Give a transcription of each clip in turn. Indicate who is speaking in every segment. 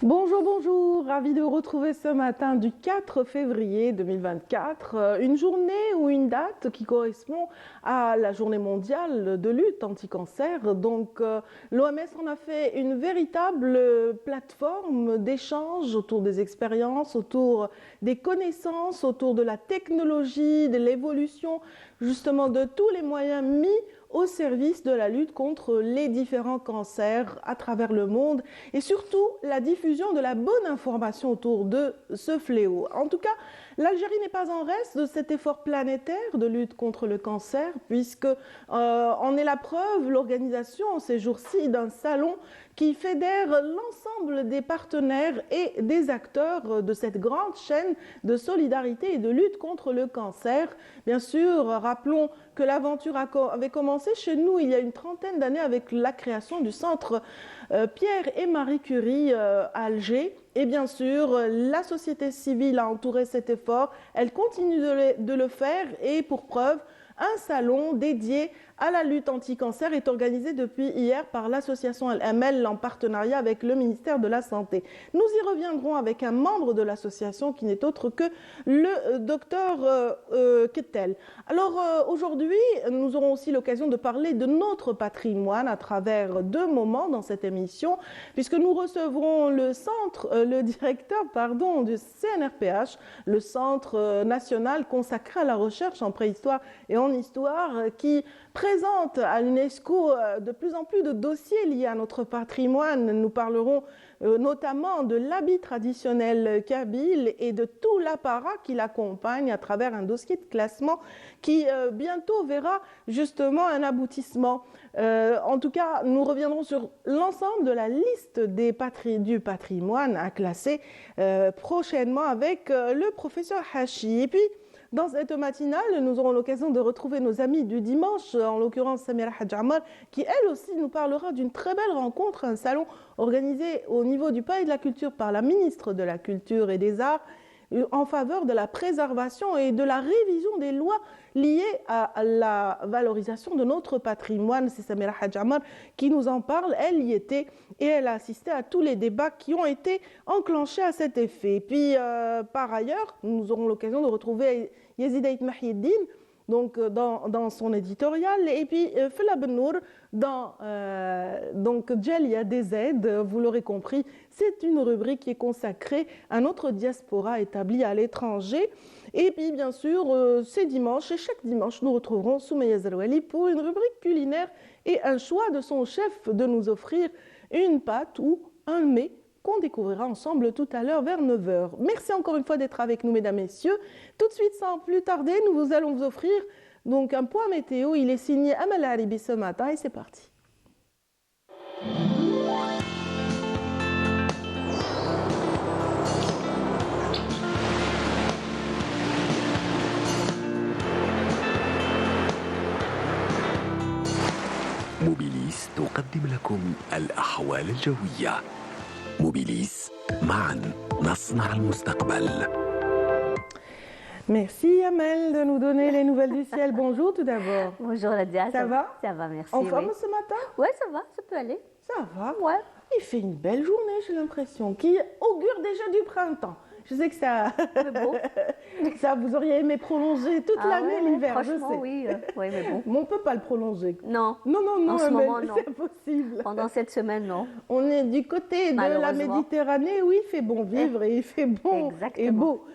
Speaker 1: Bonjour, bonjour, ravi de vous retrouver ce matin du 4 février 2024, une journée ou une date qui correspond à la journée mondiale de lutte anti-cancer. Donc l'OMS en a fait une véritable plateforme d'échange autour des expériences, autour des connaissances, autour de la technologie, de l'évolution justement de tous les moyens mis au service de la lutte contre les différents cancers à travers le monde et surtout la diffusion de la bonne information autour de ce fléau. En tout cas, l'Algérie n'est pas en reste de cet effort planétaire de lutte contre le cancer puisque en est la preuve l'organisation ces jours-ci d'un salon qui fédère l'ensemble des partenaires et des acteurs de cette grande chaîne de solidarité et de lutte contre le cancer. Bien sûr, rappelons que l'aventure avait commencé chez nous il y a une trentaine d'années avec la création du centre Pierre et Marie Curie à Alger. Et bien sûr, la société civile a entouré cet effort. Elle continue de le faire et pour preuve, un salon dédié à la lutte anti-cancer est organisé depuis hier par l'association Al-Amel en partenariat avec le ministère de la Santé. Nous y reviendrons avec un membre de l'association qui n'est autre que le docteur Kettel. Alors aujourd'hui, nous aurons aussi l'occasion de parler de notre patrimoine à travers deux moments dans cette émission, puisque nous recevrons le directeur du CNRPH, le Centre national consacré à la recherche en préhistoire et en histoire, qui présente à l'UNESCO de plus en plus de dossiers liés à notre patrimoine. Nous parlerons notamment de l'habit traditionnel kabyle et de tout l'apparat qui l'accompagne à travers un dossier de classement qui bientôt verra justement un aboutissement. En tout cas, nous reviendrons sur l'ensemble de la liste du patrimoine à classer prochainement avec le professeur Hachi. Et puis, dans cette matinale, nous aurons l'occasion de retrouver nos amis du dimanche, en l'occurrence Samira Hadjamar, qui elle aussi nous parlera d'une très belle rencontre, un salon organisé au niveau du Palais de la Culture par la ministre de la Culture et des Arts en faveur de la préservation et de la révision des lois liées à la valorisation de notre patrimoine. C'est Samira Hadjamar qui nous en parle. Elle y était et elle a assisté à tous les débats qui ont été enclenchés à cet effet. Et puis, par ailleurs, nous aurons l'occasion de retrouver Yazid Ait Mahieddine, donc dans son éditorial, et puis Fela Bennour dans Djalia DZ, vous l'aurez compris, c'est une rubrique qui est consacrée à notre diaspora établie à l'étranger. Et puis bien sûr, c'est dimanche, et chaque dimanche nous retrouverons Soumeya Zerouali pour une rubrique culinaire et un choix de son chef de nous offrir une pâte ou un mets qu'on découvrira ensemble tout à l'heure vers 9h. Merci encore une fois d'être avec nous, mesdames, messieurs. Tout de suite, sans plus tarder, nous allons vous offrir donc un point météo. Il est signé Amal Haribi ce matin et c'est parti.
Speaker 2: موبيليس تقدم لكم الأحوال الجوية. موبيليس معا نصنع المستقبل.
Speaker 1: Merci Amel de nous donner les nouvelles du ciel. Bonjour tout d'abord.
Speaker 3: Bonjour Nadia.
Speaker 1: Ça va?
Speaker 3: Ça va, merci.
Speaker 1: En forme ce matin?
Speaker 3: Ouais, ça va, ça peut aller.
Speaker 1: Ça va?
Speaker 3: Ouais.
Speaker 1: Il fait une belle journée, j'ai l'impression, qui augure déjà du printemps. Je sais que ça, ça vous auriez aimé prolonger toute l'année l'hiver, je sais.
Speaker 3: Oui, mais bon.
Speaker 1: Mais on ne peut pas le prolonger.
Speaker 3: Non.
Speaker 1: Non,
Speaker 3: en ce moment, non.
Speaker 1: C'est impossible.
Speaker 3: Pendant cette semaine, non.
Speaker 1: On est du côté de la Méditerranée où il fait bon vivre et il fait bon et beau.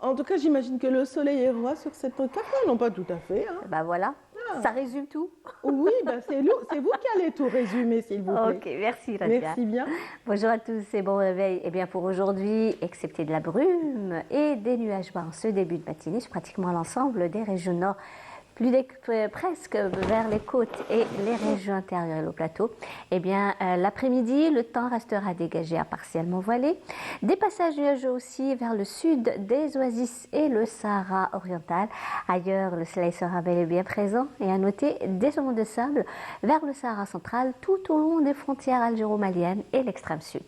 Speaker 1: En tout cas, j'imagine que le soleil est roi sur cette carte. Non, pas tout à fait. Hein.
Speaker 3: Bah voilà. Ça résume tout.
Speaker 1: Oui, c'est vous qui allez tout résumer, s'il vous plaît.
Speaker 3: Ok, merci Radia.
Speaker 1: Merci bien.
Speaker 3: Bonjour à tous et bon réveil. Eh bien pour aujourd'hui, excepté de la brume et des nuages bas en ce début de matinée sur pratiquement l'ensemble des régions nord, presque vers les côtes et les régions intérieures et le plateau. Eh bien, l'après-midi, le temps restera dégagé à partiellement voilé. Des passages nuageux aussi vers le sud des oasis et le Sahara oriental. Ailleurs, le soleil sera bel et bien présent. Et à noter des ondes de sable vers le Sahara central tout au long des frontières algéro-maliennes et l'extrême sud.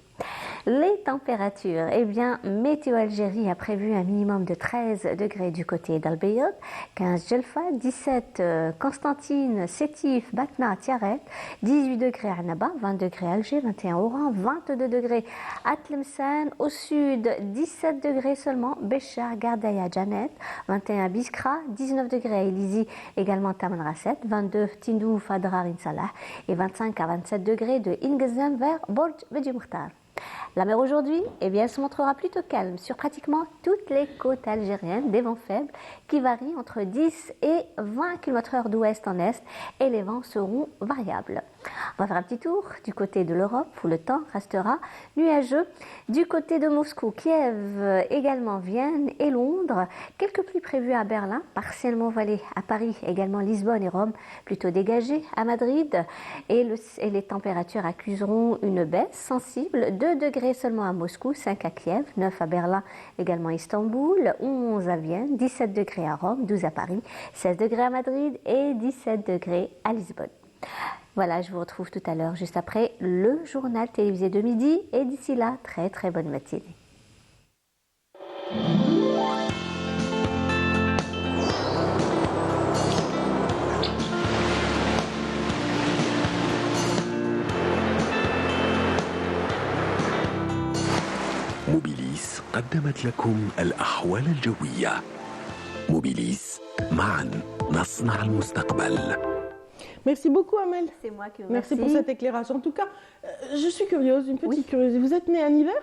Speaker 3: Les températures, eh bien, Météo Algérie a prévu un minimum de 13 degrés du côté d'Al-Beyoud, 15 Jelfa, 17 Constantine, Sétif, Batna, Tiaret, 18 degrés à Annaba, 20 degrés à Alger, 21 Oran, 22 degrés à Tlemcen, au sud 17 degrés seulement, Béchar, Gardaïa, Janet, 21 à Biskra, 19 degrés à Elizi, également Tamanrasset, 22 Tindou, Fadrar, Insalah et 25 à 27 degrés de Ingezem vers Borj Bedi Mukhtar. La mer aujourd'hui, eh bien, elle se montrera plutôt calme sur pratiquement toutes les côtes algériennes, des vents faibles qui varient entre 10 et 20 km/h d'ouest en est et les vents seront variables. On va faire un petit tour du côté de l'Europe où le temps restera nuageux. Du côté de Moscou, Kiev, également Vienne et Londres, quelques pluies prévues à Berlin, partiellement voilées à Paris, également Lisbonne et Rome, plutôt dégagées à Madrid et les températures accuseront une baisse sensible, 2 degrés seulement à Moscou, 5 à Kiev, 9 à Berlin, également Istanbul, 11 à Vienne, 17 degrés à Rome, 12 à Paris, 16 degrés à Madrid et 17 degrés à Lisbonne. Voilà, je vous retrouve tout à l'heure, juste après le journal télévisé de midi. Et d'ici là, très très bonne matinée.
Speaker 2: موبيليس قدمت لكم الأحوال الجوية. موبيليس معا نصنع المستقبل.
Speaker 1: Merci beaucoup, Amel.
Speaker 3: C'est moi qui vous
Speaker 1: Merci
Speaker 3: remercie.
Speaker 1: pour cet éclairage. En tout cas, je suis curieuse, une petite curiosité. Vous êtes née en hiver?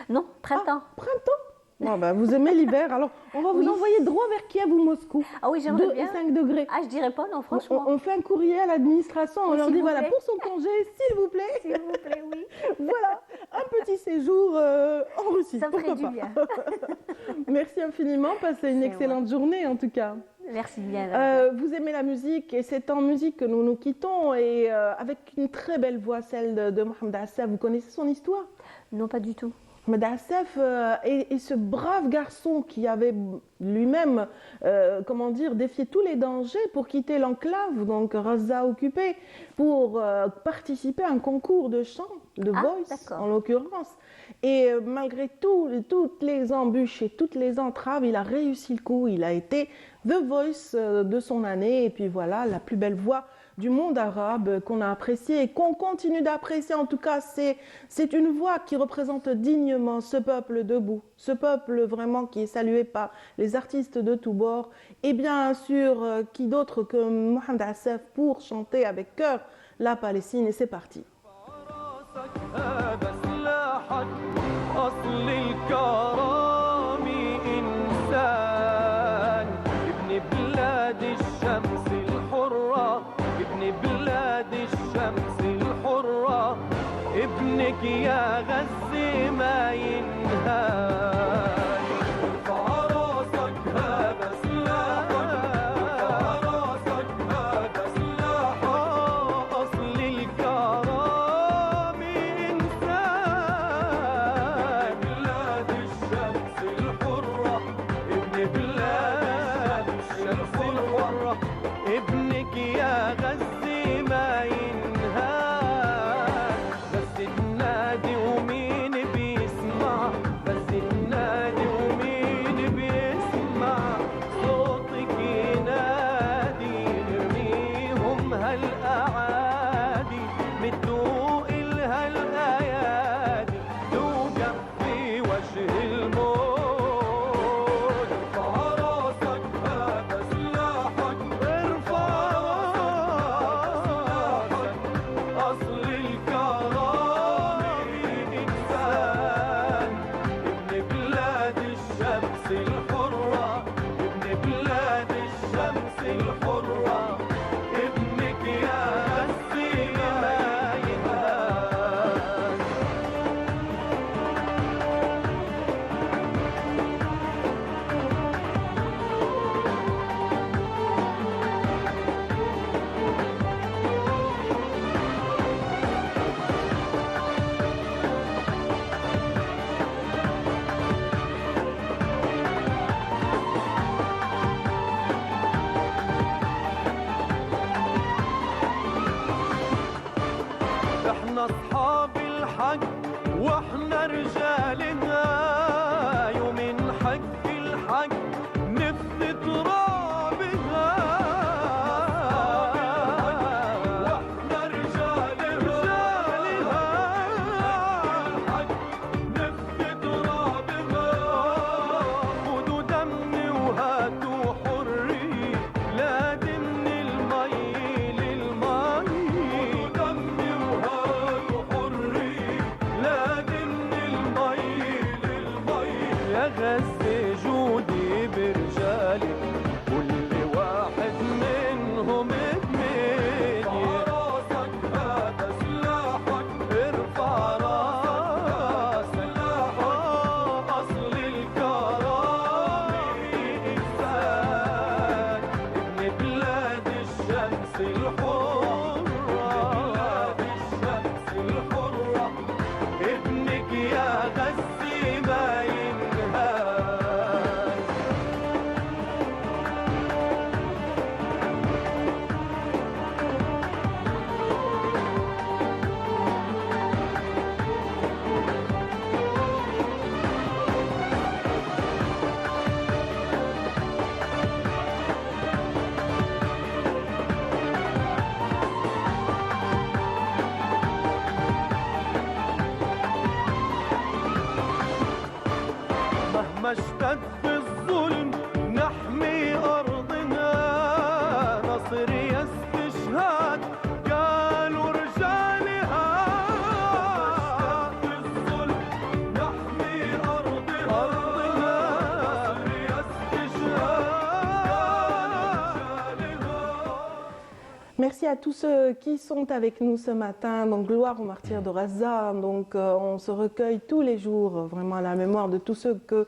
Speaker 3: Non, printemps.
Speaker 1: Printemps? Bon, bah, vous aimez l'hiver, alors on va vous
Speaker 3: Oui.
Speaker 1: envoyer droit vers Kiev ou Moscou.
Speaker 3: Ah oui, j'aimerais
Speaker 1: 2 et
Speaker 3: bien.
Speaker 1: 5 degrés.
Speaker 3: Ah, je dirais pas, non, franchement.
Speaker 1: On fait un courrier à l'administration, on
Speaker 3: Oui,
Speaker 1: leur
Speaker 3: s'il
Speaker 1: dit
Speaker 3: vous
Speaker 1: voilà,
Speaker 3: plaît.
Speaker 1: pour son congé, s'il vous plaît,
Speaker 3: S'il vous plaît, oui.
Speaker 1: voilà, un petit séjour en Russie.
Speaker 3: Ça me ferait
Speaker 1: pourquoi
Speaker 3: du
Speaker 1: pas.
Speaker 3: bien.
Speaker 1: Merci infiniment, passez une
Speaker 3: C'est
Speaker 1: excellente journée en tout cas.
Speaker 3: Merci bien.
Speaker 1: Vous aimez la musique et c'est en musique que nous nous quittons et avec une très belle voix, celle de Mohamed Assaf. Vous connaissez son histoire?
Speaker 3: Non, pas du tout.
Speaker 1: Mohamed Assaf est ce brave garçon qui avait lui-même, comment dire, défié tous les dangers pour quitter l'enclave, donc Raza occupée, pour participer à un concours de chant, de voice
Speaker 3: d'accord.
Speaker 1: en l'occurrence. Et malgré toutes les embûches et toutes les entraves, il a réussi le coup. Il a été The Voice de son année. Et puis voilà, la plus belle voix du monde arabe qu'on a appréciée et qu'on continue d'apprécier. En tout cas, c'est une voix qui représente dignement ce peuple debout, ce peuple vraiment qui est salué par les artistes de tous bords. Et bien sûr, qui d'autre que Mohamed Assaf pour chanter avec cœur la Palestine. Et c'est parti.
Speaker 4: أصل الكرام إنسان ابن بلاد الشمس الحرة ابن بلاد الشمس الحرة ابنك يا غزة ما ينهان فراسك هذا سلاحك فراسك هذا سلاحك أصل الكرام إنسان بلاد الشمس الحرة ابن بلاد الشمس الحرة ابنك يا غزة ما ينهان بس النادي ومين بيسمع بس النادي ومين بيسمع صوتك ينادي نرميهم هالأعادي متدوق الهالأيادي توقف في وجه الموت ارفع راسك هذا سلاحك ارفع راسك أصل الكرام إنسان ابن بلاد الشمس الحرة ابن بلاد الشمس الحرة ابنك يا غزة ما يهان احنا اصحاب الحق واحنا رجالنا يوم نحق الحق نفدي ترابها واحنا رجالها الحق نفدي ترابها خدوا دمي وهاتوا حرية لا دمني المي للمي خدوا دمي وهاتوا حرية لا دمني المي للمي يا غزة جودي برجالك كل واحد منهم اتنين راسك هذا سلاحك ارفع راسك اصل الكرامة انسان ابن بلاد الشمس الحرة بلاد الشمس الحرة ابنك يا غزة ما ينهاش مهما اشتد الظلم نحمي أرضنا نصر يستشهد قالوا رجالها اشتد الظلم نحمي أرضنا نصر يستشهد رجالها.
Speaker 1: Merci à tous ceux qui sont avec nous ce matin. Donc, gloire aux martyrs de Gaza. Donc, on se recueille tous les jours, vraiment à la mémoire de tous ceux que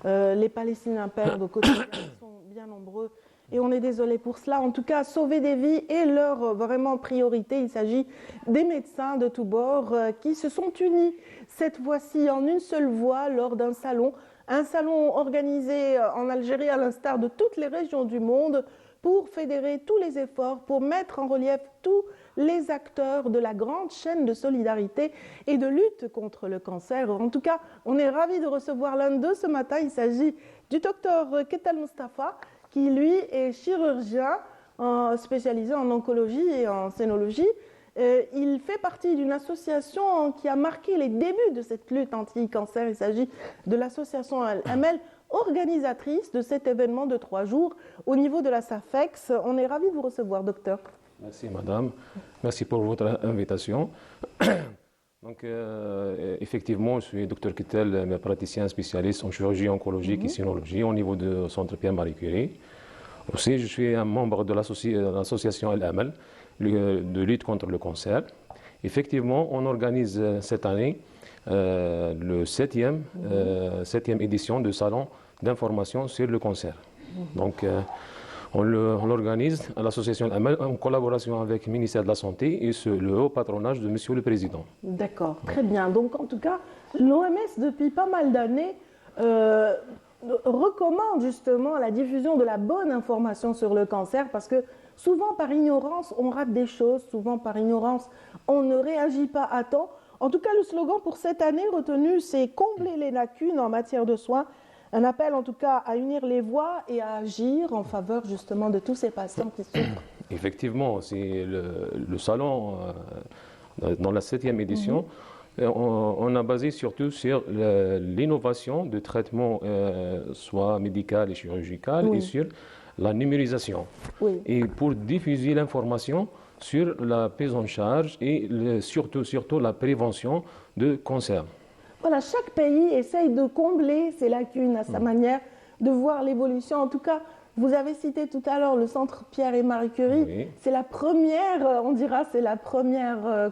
Speaker 1: les Palestiniens perdent au quotidien. Ils sont bien nombreux et on est désolé pour cela. En tout cas, sauver des vies est leur vraiment priorité. Il s'agit des médecins de tous bords qui se sont unis cette fois-ci en une seule voix lors d'un salon. Un salon organisé en Algérie à l'instar de toutes les régions du monde pour fédérer tous les efforts, pour mettre en relief tous les acteurs de la grande chaîne de solidarité et de lutte contre le cancer. En tout cas, on est ravis de recevoir l'un d'eux ce matin. Il s'agit du docteur Ketal Mustafa, qui lui est chirurgien spécialisé en oncologie et en scénologie. Il fait partie d'une association qui a marqué les débuts de cette lutte anti-cancer. Il s'agit de l'association Al-Amel, organisatrice de cet événement de 3 jours au niveau de la SAFEX. On est ravis de vous recevoir, docteur.
Speaker 5: Merci, madame. Merci pour votre invitation. Donc, effectivement, je suis docteur Ketal, praticien spécialiste en chirurgie oncologique et cynologie au niveau du centre Pierre-Marie Curie. Aussi, je suis un membre de l'association Al-Amel de lutte contre le cancer. Effectivement, on organise cette année le 7e édition du salon d'information sur le cancer. Donc, on l'organise à l'association Al-Amel en collaboration avec le ministère de la Santé et sous le haut patronage de Monsieur le Président.
Speaker 1: D'accord, très bien. Donc, en tout cas, l'OMS, depuis pas mal d'années, recommande justement la diffusion de la bonne information sur le cancer parce que souvent par ignorance, on rate des choses, souvent par ignorance, on ne réagit pas à temps. En tout cas, le slogan pour cette année retenu, c'est « Combler les lacunes en matière de soins ». Un appel en tout cas à unir les voix et à agir en faveur justement de tous ces patients qui souffrent.
Speaker 5: Effectivement, c'est le salon dans la 7e édition. On a basé surtout sur l'innovation de traitement, soit médical et chirurgical, et sur la numérisation. Et pour diffuser l'information sur la prise en charge et surtout la prévention de cancer.
Speaker 1: Voilà, chaque pays essaye de combler ces lacunes à sa manière de voir l'évolution. En tout cas, vous avez cité tout à l'heure le centre Pierre et Marie Curie.
Speaker 5: Oui.
Speaker 1: C'est la première, on dira, c'est la première,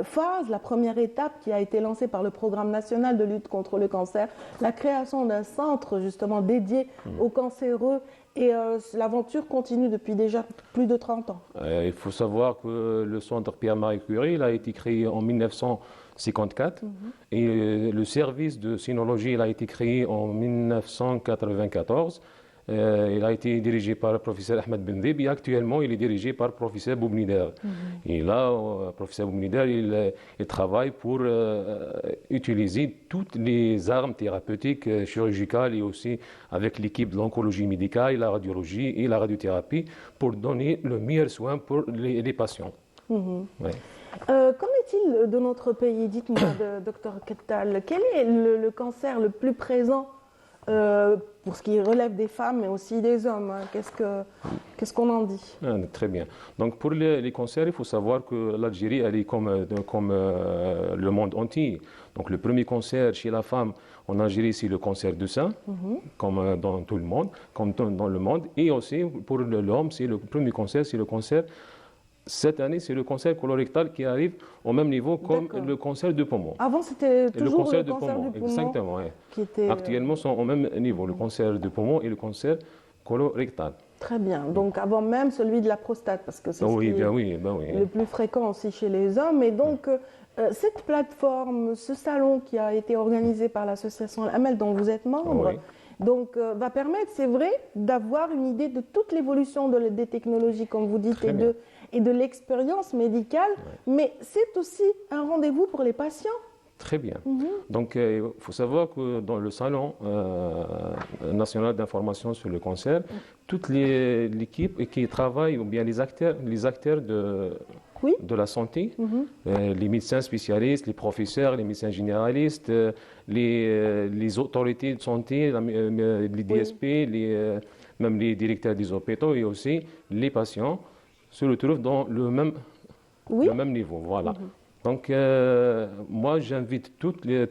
Speaker 1: phase, la première étape qui a été lancée par le Programme national de lutte contre le cancer, la création d'un centre justement dédié aux cancéreux. Et l'aventure continue depuis déjà plus de 30 ans.
Speaker 5: Il faut savoir que le centre Pierre-Marie Curie il a été créé en 1954 et le service de cynologie il a été créé en 1994. Il a été dirigé par le professeur Ahmed Bendib et actuellement il est dirigé par le professeur Boubnider. Et là, le professeur Boubnider, il travaille pour utiliser toutes les armes thérapeutiques, chirurgicales et aussi avec l'équipe de l'oncologie médicale, la radiologie et la radiothérapie pour donner le meilleur soin pour les patients. Ouais.
Speaker 1: Qu'en est-il de notre pays? Dites-moi, docteur Kettal, quel est le cancer le plus présent pour ce qui relève des femmes mais aussi des hommes? Qu'est-ce qu'on en dit?
Speaker 5: Très bien. Donc pour les cancers, il faut savoir que l'Algérie, elle est comme le monde entier. Donc le premier cancer chez la femme en Algérie, c'est le cancer du sein, comme dans tout le monde, comme dans le monde. Et aussi pour l'homme, c'est le premier cancer, c'est le cancer. Cette année, c'est le cancer colorectal qui arrive au même niveau comme le cancer du poumon.
Speaker 1: Avant, c'était toujours le cancer du poumon.
Speaker 5: Exactement, oui.
Speaker 1: Qui était...
Speaker 5: Actuellement, sont au même niveau, le cancer du poumon et le cancer colorectal.
Speaker 1: Très bien. Donc, avant même celui de la prostate, parce que c'est le plus fréquent aussi chez les hommes. Et donc, cette plateforme, ce salon qui a été organisé par l'association Amel, dont vous êtes membre, donc, va permettre, c'est vrai, d'avoir une idée de toute l'évolution des technologies, comme vous dites, et de l'expérience médicale, mais c'est aussi un rendez-vous pour les patients.
Speaker 5: Très bien. Donc, il faut savoir que dans le salon national d'information sur le cancer, toute l'équipe qui travaille, ou bien les acteurs de la santé, les médecins spécialistes, les professeurs, les médecins généralistes, les autorités de santé, les DSP, même les directeurs des hôpitaux et aussi les patients se retrouvent dans le même niveau. Voilà. Donc, moi, j'invite tous les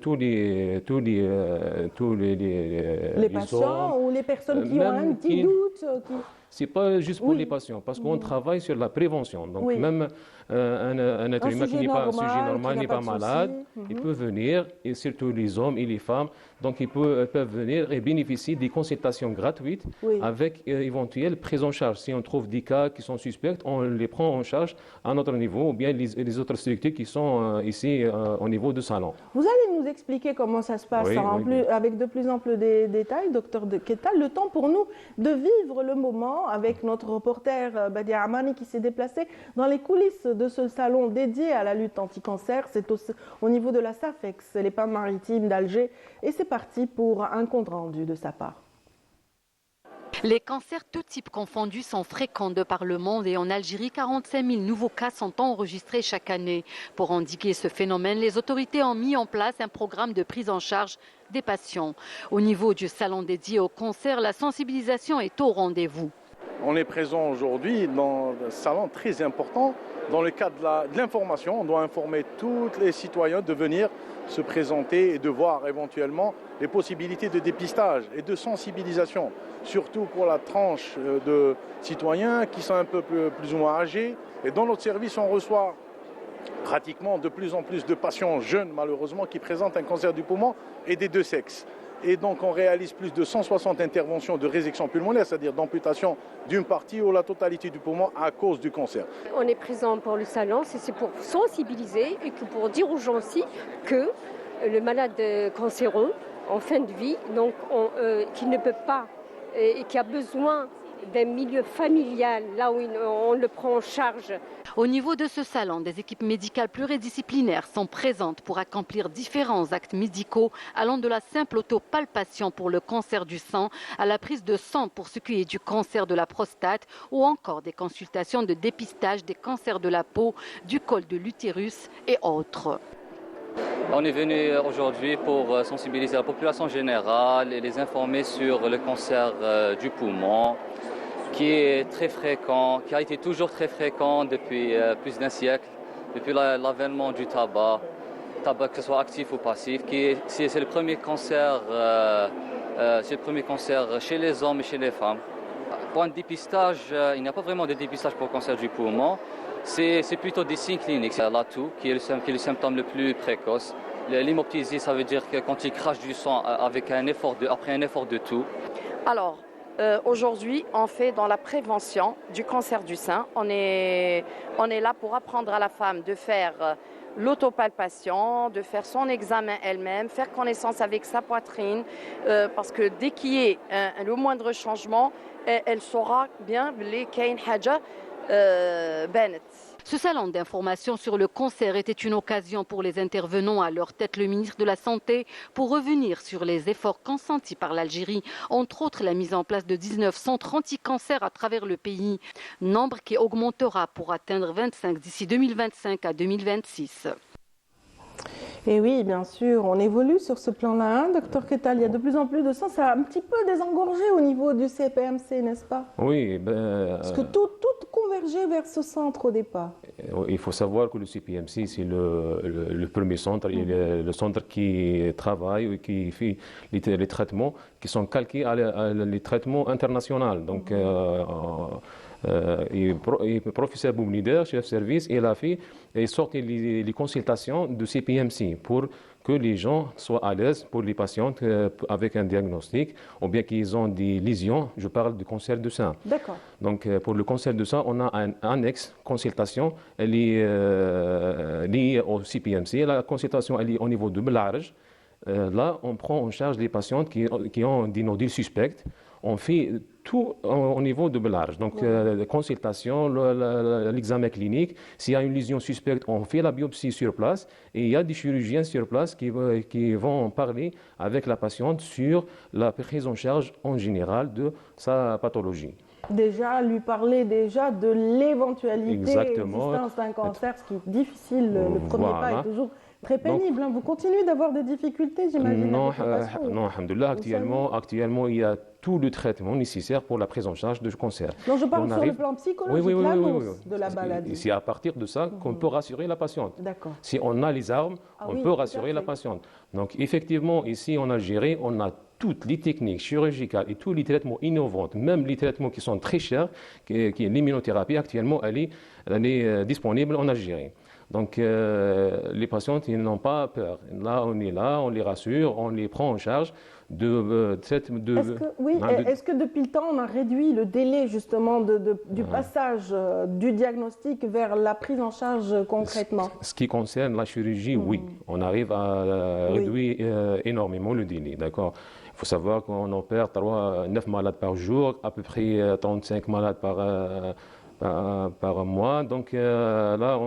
Speaker 1: patients ou les personnes qui ont un petit doute.
Speaker 5: C'est pas juste pour les patients, parce qu'on travaille sur la prévention. Donc, même un être humain qui n'est pas un sujet normal, n'est pas malade, il peut venir, et surtout les hommes et les femmes, donc ils peuvent venir et bénéficier des consultations gratuites avec éventuelle prise en charge. Si on trouve des cas qui sont suspects, on les prend en charge à notre niveau, ou bien les autres structures qui sont ici au niveau du salon.
Speaker 1: Vous allez nous expliquer comment ça se passe avec de plus amples détails, docteur Kettal. Le temps pour nous de vivre le moment avec notre reporter Badia Amani qui s'est déplacé dans les coulisses de ce salon dédié à la lutte anti-cancer. C'est au niveau de la SAFEX, les Pins maritimes d'Alger. Et c'est parti pour un compte rendu de sa part.
Speaker 6: Les cancers tous types confondus sont fréquents de par le monde et en Algérie, 45 000 nouveaux cas sont enregistrés chaque année. Pour endiguer ce phénomène, les autorités ont mis en place un programme de prise en charge des patients. Au niveau du salon dédié au cancer, la sensibilisation est au rendez-vous.
Speaker 7: On est présent aujourd'hui dans un salon très important. Dans le cadre de l'information, on doit informer tous les citoyens de venir se présenter et de voir éventuellement les possibilités de dépistage et de sensibilisation, surtout pour la tranche de citoyens qui sont un peu plus ou moins âgés. Et dans notre service, on reçoit pratiquement de plus en plus de patients jeunes, malheureusement, qui présentent un cancer du poumon et des deux sexes. Et donc on réalise plus de 160 interventions de résection pulmonaire, c'est-à-dire d'amputation d'une partie ou la totalité du poumon à cause du cancer.
Speaker 8: On est présent pour le salon, c'est pour sensibiliser et pour dire aux gens aussi que le malade cancéreux en fin de vie, donc qui ne peut pas et qui a besoin d'un milieu familial, là où on le prend en charge.
Speaker 6: Au niveau de ce salon, des équipes médicales pluridisciplinaires sont présentes pour accomplir différents actes médicaux allant de la simple autopalpation pour le cancer du sang à la prise de sang pour ce qui est du cancer de la prostate ou encore des consultations de dépistage des cancers de la peau, du col de l'utérus et autres.
Speaker 9: On est venu aujourd'hui pour sensibiliser la population générale et les informer sur le cancer du poumon, qui est très fréquent, qui a été toujours très fréquent depuis plus d'un siècle, depuis l'avènement du tabac que ce soit actif ou passif, c'est le premier cancer, chez les hommes et chez les femmes. Pour un dépistage, il n'y a pas vraiment de dépistage pour le cancer du poumon. C'est plutôt des signes cliniques. L'atout, qui est le symptôme le plus précoce. L'hémoptysie, ça veut dire que quand il crache du sang après un effort de toux.
Speaker 10: Alors, aujourd'hui, on fait dans la prévention du cancer du sein. On est là pour apprendre à la femme de faire l'autopalpation, de faire son examen elle-même, faire connaissance avec sa poitrine, parce que dès qu'il y ait le moindre changement, elle saura bien les Kain Haja Bennett.
Speaker 6: Ce salon d'information sur le cancer était une occasion pour les intervenants, à leur tête le ministre de la Santé, pour revenir sur les efforts consentis par l'Algérie, entre autres la mise en place de 19 centres anti-cancer à travers le pays, nombre qui augmentera pour atteindre 25 d'ici 2025 à 2026.
Speaker 1: Et oui, bien sûr, on évolue sur ce plan-là, hein, docteur Kettal. Il y a de plus en plus de sang. Ça a un petit peu désengorgé au niveau du CPMC, n'est-ce pas?
Speaker 5: Oui,
Speaker 1: Parce que tout convergeait vers ce centre au départ.
Speaker 5: il faut savoir que le CPMC, c'est le premier centre, le centre qui travaille et qui fait les traitements qui sont calqués à les traitements internationaux. Donc, professeur Boumnider, chef de service, il a fait et sorti les consultations de CPMC pour que les gens soient à l'aise pour les patients avec un diagnostic ou bien qu'ils ont des lésions. Je parle du cancer du sein.
Speaker 1: D'accord.
Speaker 5: Donc pour le cancer du sein, on a un annexe consultation. Elle est liée au CPMC. La consultation elle est au niveau de Belarge. Là, on prend en charge les patients qui ont des nodules suspects. On fait tout au niveau de Belarge. Donc, la consultation, l'examen clinique. S'il y a une lésion suspecte, on fait la biopsie sur place. Et il y a des chirurgiens sur place qui vont parler avec la patiente sur la prise en charge en général de sa pathologie.
Speaker 1: Déjà, lui parler déjà de l'éventualité d'existence d'un cancer, ce qui est difficile. Le premier pas est toujours très pénible. Donc, vous continuez d'avoir des difficultés, j'imagine.
Speaker 5: Non, alhamdoulilah, actuellement, il y a tout le traitement nécessaire pour la prise en charge du cancer.
Speaker 1: Donc, je parle sur le plan psychologique, l'annonce de la maladie.
Speaker 5: C'est à partir de ça qu'on peut rassurer la patiente.
Speaker 1: D'accord.
Speaker 5: Si on a les armes, on peut rassurer la patiente. Donc, effectivement, ici en Algérie, on a toutes les techniques chirurgicales et tous les traitements innovants, même les traitements qui sont très chers, qui est l'immunothérapie, actuellement, elle est disponible en Algérie. Donc, les patientes, ils n'ont pas peur. Là, on les rassure, on les prend en charge.
Speaker 1: Est-ce que depuis le temps, on a réduit le délai justement du passage du diagnostic vers la prise en charge concrètement?
Speaker 5: Ce qui concerne la chirurgie, oui. On arrive à réduire énormément le délai, d'accord? Il faut savoir qu'on opère 9 malades par jour, à peu près 35 malades par mois. Donc là,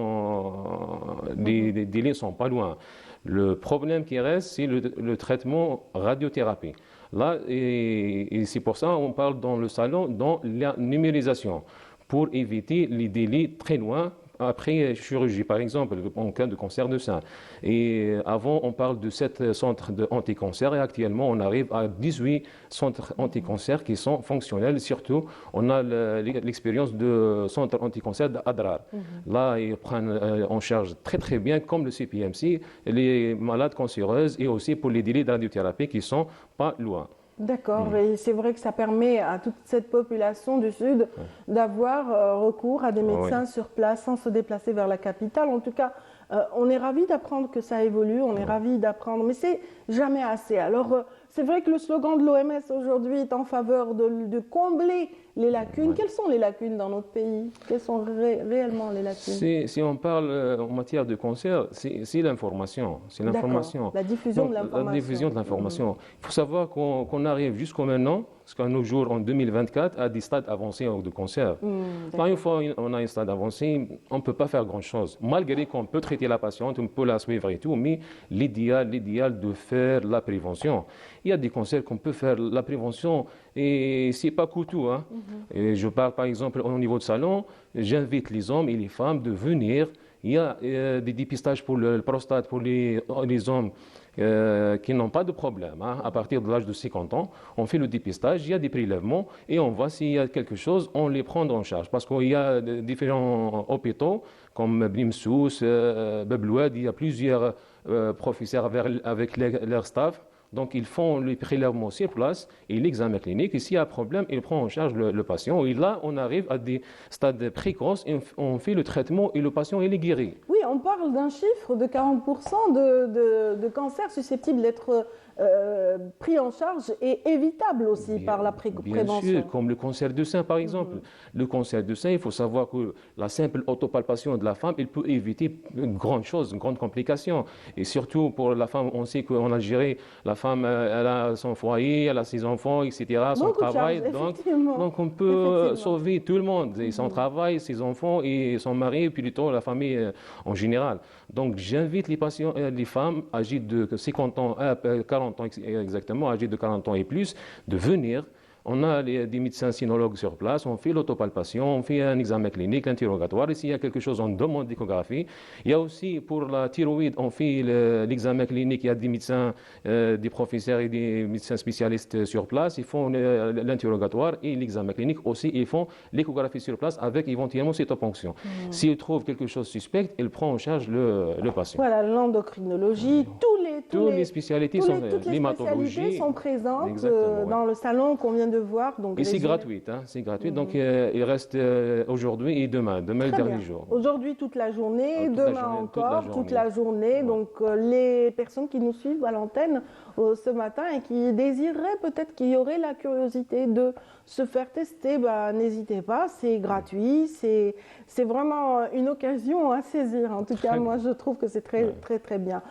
Speaker 5: les délais ne sont pas loin. Le problème qui reste, c'est le traitement radiothérapie. Là, et c'est pour ça qu'on parle dans le salon dans la numérisation, pour éviter les délais très loin après chirurgie, par exemple, en cas de cancer de sein. Et avant, on parle de 7 centres anti-cancer et actuellement, on arrive à 18 centres anti-cancer qui sont fonctionnels. Surtout, on a l'expérience de centre anti-cancer d'Adrar. Là, ils prennent en charge très très bien, comme le CPMC, les malades cancéreuses et aussi pour les délais de radiothérapie qui ne sont pas loin.
Speaker 1: D'accord, et c'est vrai que ça permet à toute cette population du Sud d'avoir recours à des médecins sur place sans se déplacer vers la capitale. En tout cas, on est ravis d'apprendre que ça évolue, on est ravis d'apprendre, mais c'est jamais assez. Alors, c'est vrai que le slogan de l'OMS aujourd'hui est en faveur de combler les lacunes. Quelles sont les lacunes dans notre pays? Quelles sont réellement les lacunes?
Speaker 5: Si on parle en matière de cancer, c'est l'information. C'est l'information.
Speaker 1: La diffusion de l'information.
Speaker 5: La diffusion de l'information. Il faut savoir qu'on arrive jusqu'à maintenant, jusqu'à nos jours, en 2024, à des stades avancés de cancer. Une fois on a un stade avancé, on ne peut pas faire grand-chose. Malgré qu'on peut traiter la patiente, on peut la suivre et tout, mais l'idéal de faire la prévention. Il y a des cancers qu'on peut faire la prévention et c'est pas coûteux. Hein. Et je parle par exemple au niveau de salon, j'invite les hommes et les femmes de venir. Il y a des dépistages pour le prostate pour les hommes qui n'ont pas de problème. Hein. À partir de l'âge de 50 ans, on fait le dépistage, il y a des prélèvements et on voit s'il y a quelque chose, on les prend en charge. Parce qu'il y a différents hôpitaux comme Blimsous, Bablouad, il y a plusieurs professeurs avec leur staff. Donc, ils font les prélèvements sur place et l'examen clinique. Et s'il y a un problème, ils prennent en charge le patient. Et là, on arrive à des stades précoces et on fait le traitement et le patient il est guéri.
Speaker 1: Oui, on parle d'un chiffre de 40% de cancers susceptibles d'être pris en charge et évitables aussi par la prévention.
Speaker 5: Bien sûr, comme le cancer du sein par exemple. Le cancer du sein, il faut savoir que la simple autopalpation de la femme, il peut éviter une grande chose, une grande complication. Et surtout pour la femme, on sait qu'en Algérie, la femme, elle a son foyer, elle a ses enfants, etc., son travail. Donc on peut sauver tout le monde, et son travail, ses enfants et son mari, puis plutôt la famille en général. Donc j'invite les patients, les femmes âgées de 50 ans, 40 ans exactement, âgées de 40 ans et plus, de venir. On a des médecins sinologues sur place, on fait l'autopalpation, on fait un examen clinique, l'interrogatoire. Et s'il y a quelque chose, on demande l'échographie. Il y a aussi pour la thyroïde, on fait l'examen clinique. Il y a des médecins, des professeurs et des médecins spécialistes sur place. Ils font l'interrogatoire et l'examen clinique aussi. Ils font l'échographie sur place avec éventuellement cytoponction. S'ils trouvent quelque chose de suspect, ils prennent en charge le patient.
Speaker 1: Voilà, l'endocrinologie,
Speaker 5: toutes les spécialités
Speaker 1: sont présentes dans le salon qu'on vient de voir.
Speaker 5: Et c'est gratuit, c'est gratuit. Donc il reste aujourd'hui et demain le dernier jour.
Speaker 1: Aujourd'hui toute la journée, demain encore toute la journée. Donc les personnes qui nous suivent à l'antenne ce matin et qui désireraient peut-être, qui auraient la curiosité de se faire tester, n'hésitez pas, c'est gratuit, c'est vraiment une occasion à saisir. En tout cas, moi je trouve que c'est très bien.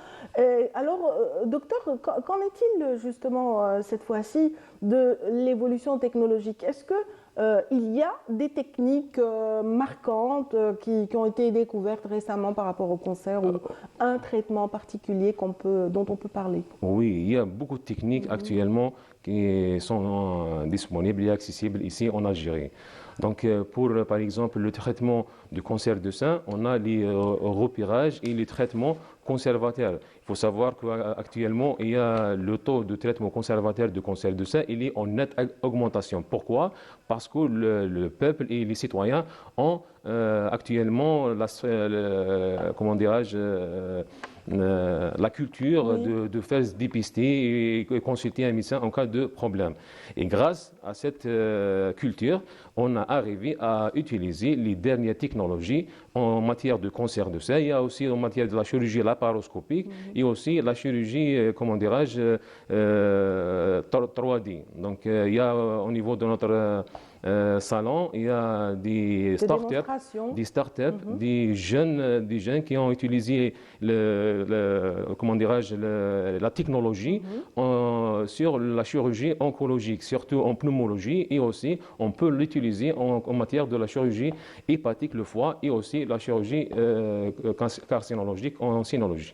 Speaker 1: Alors, docteur, qu'en est-il justement cette fois-ci de l'évolution technologique? Est-ce qu'il y a des techniques marquantes qui ont été découvertes récemment par rapport au cancer ou un traitement particulier dont on peut parler?
Speaker 5: Oui, il y a beaucoup de techniques actuellement qui sont disponibles et accessibles ici en Algérie. Donc, pour, par exemple, le traitement du cancer du sein, on a les repérages et les traitements conservateurs. Il faut savoir qu'actuellement, il y a le taux de traitement conservateur du cancer du sein, il est en nette augmentation. Pourquoi? Parce que le peuple et les citoyens ont actuellement, comment dirais-je, la culture de faire se dépister et consulter un médecin en cas de problème. Et grâce à cette culture, on a arrivé à utiliser les dernières technologies en matière de cancer de sein. Il y a aussi en matière de la chirurgie laparoscopique et aussi la chirurgie, comment dirais-je, 3D. Donc il y a au niveau de notre salon, il y a des startups, des jeunes qui ont utilisé comment dirais-je, la technologie sur la chirurgie oncologique, surtout en pneumologie, et aussi on peut l'utiliser en matière de la chirurgie hépatique, le foie, et aussi la chirurgie carcinologique en cynologie.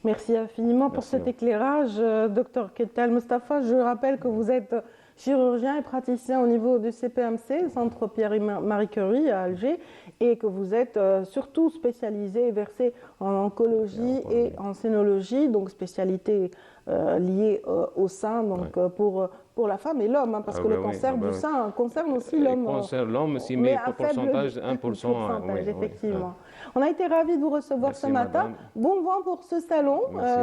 Speaker 1: Merci infiniment pour cet éclairage, Dr Kettal Mustafa. Je rappelle que vous êtes chirurgien et praticien au niveau du CPMC, Centre Pierre-Marie Curie à Alger, et que vous êtes surtout spécialisé et versé en oncologie et en cynologie, donc spécialité liée au sein, donc pour la femme et l'homme, parce que le cancer du sein concerne aussi l'homme.
Speaker 5: Il concerne l'homme aussi, mais pour pourcentage, 1%.
Speaker 1: Effectivement. On a été ravis de vous recevoir ce matin. Madame. Bon vent pour ce salon.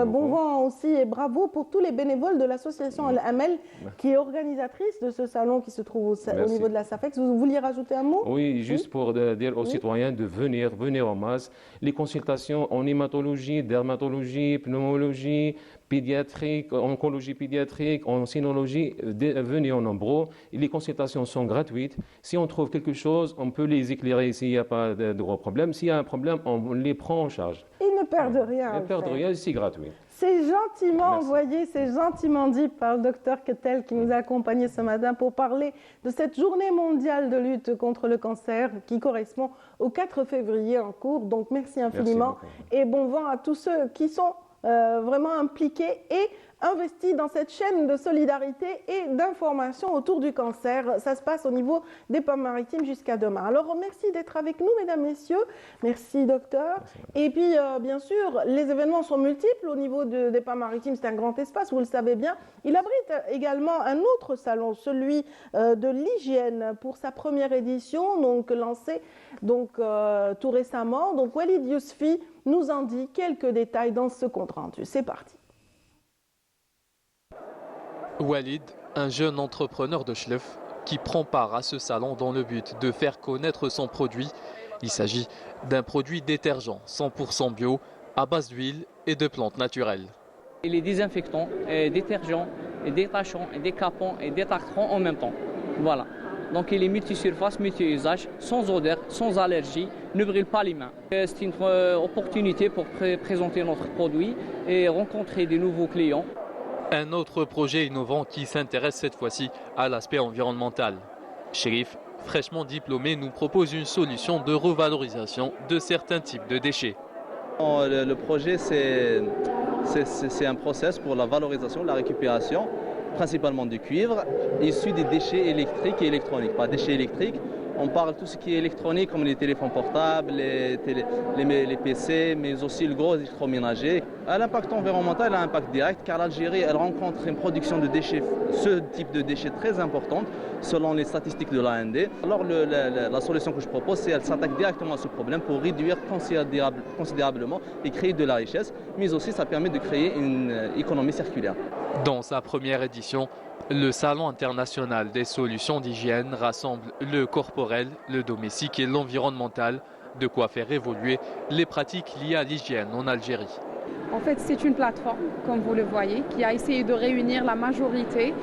Speaker 1: Bon vent aussi et bravo pour tous les bénévoles de l'association Al-Amel qui est organisatrice de ce salon qui se trouve au niveau de la SAFEX. Vous vouliez rajouter un mot?
Speaker 5: Oui, juste pour dire aux citoyens de venir en masse. Les consultations en hématologie, dermatologie, pneumologie, pédiatrique, oncologie pédiatrique, en cynologie, venez en nombreux. Les consultations sont gratuites. Si on trouve quelque chose, on peut les éclairer s'il n'y a pas de gros problèmes. S'il y a un problème, on les prend en charge.
Speaker 1: Ils ne perdent rien.
Speaker 5: Ils ne perdent rien, c'est gratuit.
Speaker 1: C'est gentiment envoyé, c'est gentiment dit par le docteur Kettal qui nous a accompagnés ce matin pour parler de cette journée mondiale de lutte contre le cancer qui correspond au 4 février en cours. Donc merci infiniment et bon vent à tous ceux qui sont vraiment impliqués et investis dans cette chaîne de solidarité et d'information autour du cancer. Ça se passe au niveau des Pôles-Maritimes jusqu'à demain. Alors merci d'être avec nous, mesdames, messieurs. Merci, docteur. Et puis, bien sûr, les événements sont multiples au niveau des Pôles-Maritimes. C'est un grand espace, vous le savez bien. Il abrite également un autre salon, celui de l'hygiène, pour sa première édition, donc lancé tout récemment. Donc Walid Yousfi nous en dit quelques détails dans ce compte rendu. C'est parti.
Speaker 11: Walid, un jeune entrepreneur de Chlef, qui prend part à ce salon dans le but de faire connaître son produit. Il s'agit d'un produit détergent 100% bio à base d'huile et de plantes naturelles.
Speaker 12: Il est désinfectant, détergent, détachant, décapant et détartrant en même temps. Voilà. Donc il est multi-surface, multi-usage, sans odeur, sans allergie, ne brûle pas les mains. C'est une opportunité pour présenter notre produit et rencontrer de nouveaux clients.
Speaker 11: Un autre projet innovant qui s'intéresse cette fois-ci à l'aspect environnemental. Chérif, fraîchement diplômé, nous propose une solution de revalorisation de certains types de déchets.
Speaker 13: Le projet, c'est un process pour la valorisation, la récupération, principalement du cuivre, issu des déchets électriques et électroniques. Par déchets électriques, on parle de tout ce qui est électronique, comme les téléphones portables, les PC, mais aussi le gros électroménager. L'impact environnemental a un impact direct, car l'Algérie, elle rencontre une production de déchets, ce type de déchets très importante, selon les statistiques de l'AND. Alors la solution que je propose, c'est qu'elle s'attaque directement à ce problème pour réduire considérablement et créer de la richesse, mais aussi ça permet de créer une économie circulaire.
Speaker 11: Dans sa première édition, le Salon international des solutions d'hygiène rassemble le corporel, le domestique et l'environnemental, de quoi faire évoluer les pratiques liées à l'hygiène en Algérie.
Speaker 14: En fait, c'est une plateforme, comme vous le voyez, qui a essayé de réunir la majorité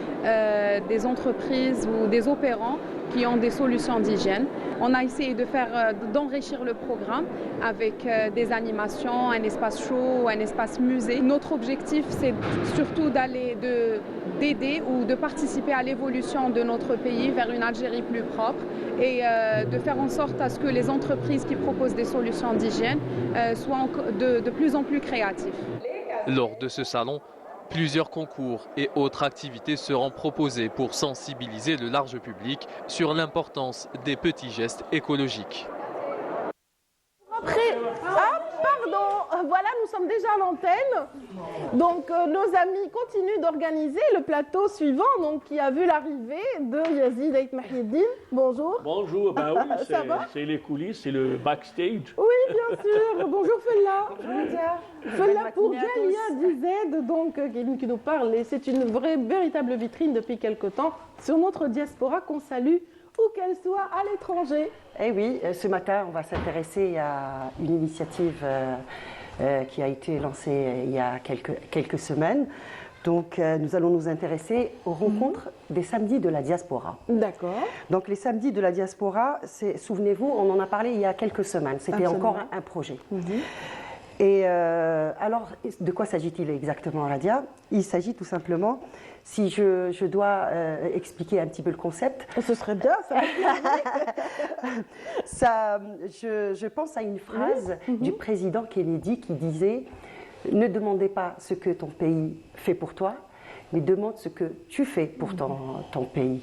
Speaker 14: des entreprises ou des opérants qui ont des solutions d'hygiène. On a essayé d'enrichir le programme avec des animations, un espace show, un espace musée. Notre objectif, c'est surtout d'aider ou de participer à l'évolution de notre pays vers une Algérie plus propre et de faire en sorte à ce que les entreprises qui proposent des solutions d'hygiène soient de plus en plus créatives.
Speaker 11: Lors de ce salon, plusieurs concours et autres activités seront proposées pour sensibiliser le large public sur l'importance des petits gestes écologiques.
Speaker 1: Voilà, nous sommes déjà à l'antenne. Donc, nos amis continuent d'organiser le plateau suivant, donc, qui a vu l'arrivée de Yazid Ait Mahieddine. Bonjour.
Speaker 15: Bonjour, ben oui,
Speaker 1: Ça va?
Speaker 15: c'est les coulisses, c'est le backstage.
Speaker 1: Oui, bien sûr. Bonjour Fella. Fella pour Jalia DZ, donc, qui nous parle. Et c'est une véritable vitrine depuis quelque temps sur notre diaspora qu'on salue, où qu'elle soit à l'étranger.
Speaker 16: Eh oui, ce matin, on va s'intéresser à une initiative qui a été lancée il y a quelques semaines. Donc, nous allons nous intéresser aux rencontres des samedis de la diaspora.
Speaker 1: D'accord.
Speaker 16: Donc, les samedis de la diaspora, souvenez-vous, on en a parlé il y a quelques semaines. C'était encore un projet. Et alors, de quoi s'agit-il exactement, Radia? Il s'agit tout simplement, si je dois expliquer un petit peu le concept.
Speaker 1: Ce serait bien, ça.
Speaker 16: Je pense à une phrase du président Kennedy qui disait « Ne demandez pas ce que ton pays fait pour toi, mais demande ce que tu fais pour ton pays. »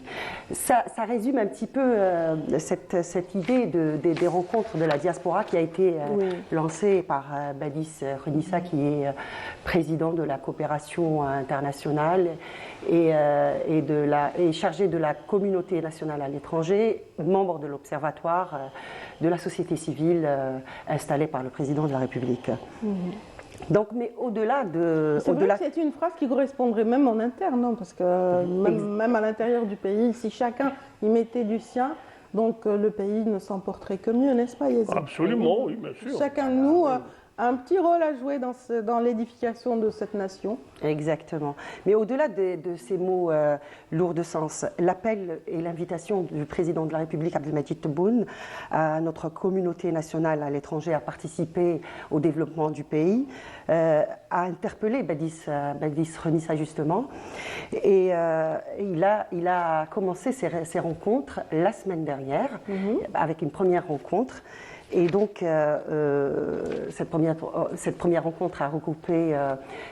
Speaker 16: Ça résume un petit peu cette idée des rencontres de la diaspora qui a été lancée par Badis Renissa, qui est président de la coopération internationale et chargé de la communauté nationale à l'étranger, membre de l'Observatoire de la société civile installé par le président de la République. Donc, mais au-delà de...
Speaker 1: C'est vrai que c'est une phrase qui correspondrait même en interne, non? Parce que même à l'intérieur du pays, si chacun y mettait du sien, donc le pays ne s'en porterait que mieux, n'est-ce pas, Yazid?
Speaker 15: Absolument, oui, bien sûr.
Speaker 1: Chacun de nous a un petit rôle à jouer dans l'édification de cette nation.
Speaker 16: Exactement. Mais au-delà de ces mots lourds de sens, l'appel et l'invitation du président de la République, Abdelmadjid Tebboune, à notre communauté nationale à l'étranger à participer au développement du pays, a interpellé Badis Renissa justement. Et il a commencé ces rencontres la semaine dernière, avec une première rencontre. Et donc, cette première rencontre a regroupé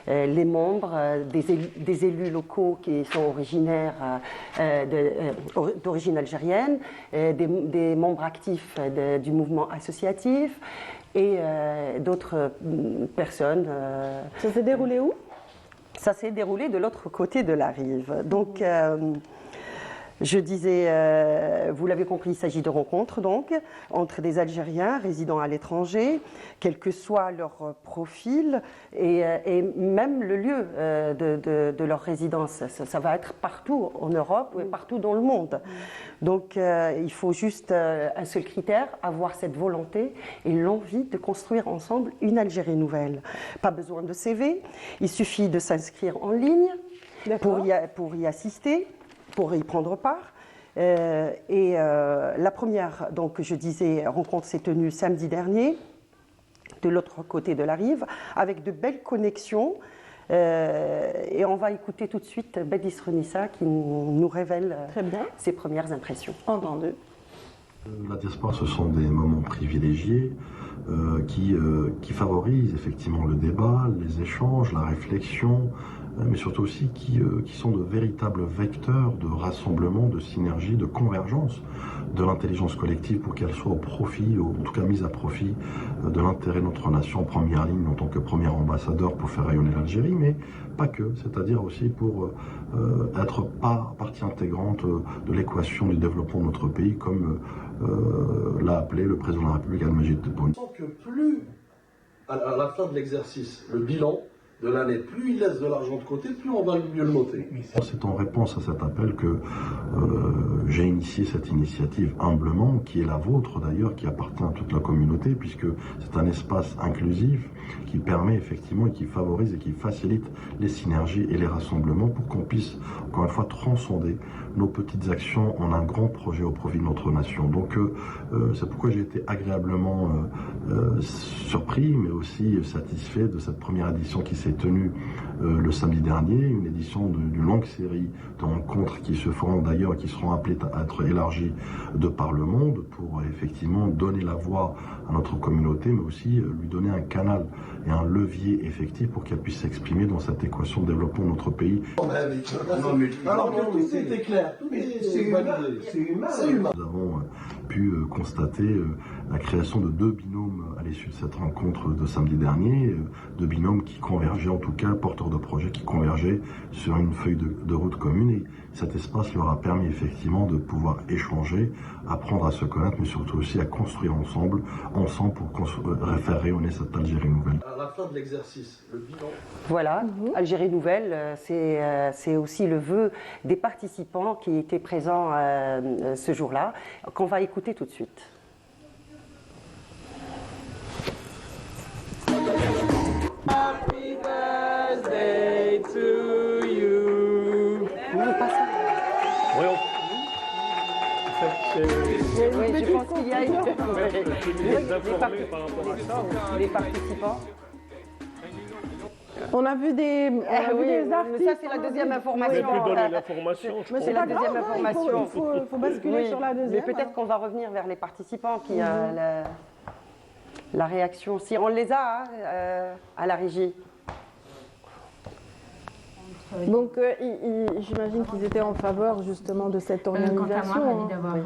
Speaker 16: les membres, des élus locaux qui sont originaires d'origine algérienne, des membres actifs du mouvement associatif et d'autres personnes.
Speaker 1: Ça s'est déroulé où?
Speaker 16: Ça s'est déroulé de l'autre côté de la rive. Donc, Je disais, vous l'avez compris, il s'agit de rencontres donc entre des Algériens résidant à l'étranger, quel que soit leur profil et même le lieu de leur résidence. Ça va être partout en Europe et partout dans le monde. Donc il faut juste un seul critère, avoir cette volonté et l'envie de construire ensemble une Algérie nouvelle. Pas besoin de CV, il suffit de s'inscrire en ligne pour y assister, pour y prendre part. La première, donc je disais, rencontre s'est tenue samedi dernier, de l'autre côté de la rive, avec de belles connexions. Et on va écouter tout de suite Bedis Renissa qui nous révèle ses premières impressions.
Speaker 1: Entendu.
Speaker 17: La diaspora, ce sont des moments privilégiés qui favorisent effectivement le débat, les échanges, la réflexion, mais surtout aussi qui sont de véritables vecteurs de rassemblement, de synergie, de convergence de l'intelligence collective pour qu'elle soit au profit, ou en tout cas mise à profit de l'intérêt de notre nation en première ligne en tant que premier ambassadeur pour faire rayonner l'Algérie, mais pas que, c'est-à-dire aussi pour être partie intégrante de l'équation du développement de notre pays, comme l'a appelé le président de la République, Al-Majid Tebboune.
Speaker 18: Que plus, à la fin de l'exercice, le bilan de l'année, plus il laisse de l'argent de côté, plus on va mieux le noter.
Speaker 17: C'est en réponse à cet appel que j'ai initié cette initiative humblement, qui est la vôtre d'ailleurs, qui appartient à toute la communauté, puisque c'est un espace inclusif qui permet effectivement et qui favorise et qui facilite les synergies et les rassemblements pour qu'on puisse, encore une fois, transcender nos petites actions en un grand projet au profit de notre nation. Donc c'est pourquoi j'ai été agréablement surpris, mais aussi satisfait de cette première édition qui s'est tenue le samedi dernier, une édition d'une longue série de rencontres qui se feront d'ailleurs et qui seront appelées à être élargies de par le monde pour effectivement donner la voix à notre communauté, mais aussi lui donner un canal et un levier effectif pour qu'elle puisse s'exprimer dans cette équation de développement de notre pays.
Speaker 18: Alors que tout était clair, c'est humain.
Speaker 17: Nous avons pu constater la création de 2 binômes à l'issue de cette rencontre de samedi dernier, 2 binômes qui convergeaient, en tout cas porteurs de projets qui convergeaient sur une feuille de route commune, et cet espace leur a permis effectivement de pouvoir échanger, apprendre à se connaître, mais surtout aussi à construire ensemble pour faire rayonner cette Algérie nouvelle.
Speaker 18: À la fin de l'exercice, le bilan.
Speaker 16: Voilà, Algérie nouvelle, c'est aussi le vœu des participants qui étaient présents ce jour-là, qu'on va écouter tout de suite.
Speaker 4: Happy birthday to you.
Speaker 16: Oui, je pense qu'il y a les participants.
Speaker 1: On a vu des artistes.
Speaker 16: Ça, c'est la deuxième information.
Speaker 1: Mais
Speaker 16: c'est la deuxième information.
Speaker 1: Il faut basculer sur la deuxième.
Speaker 16: Mais peut-être qu'on va revenir vers les participants qui a la réaction. Si on les a à la régie.
Speaker 1: Donc, j'imagine qu'ils étaient en faveur justement de cette organisation.
Speaker 19: Quant à moi, ravi d'avoir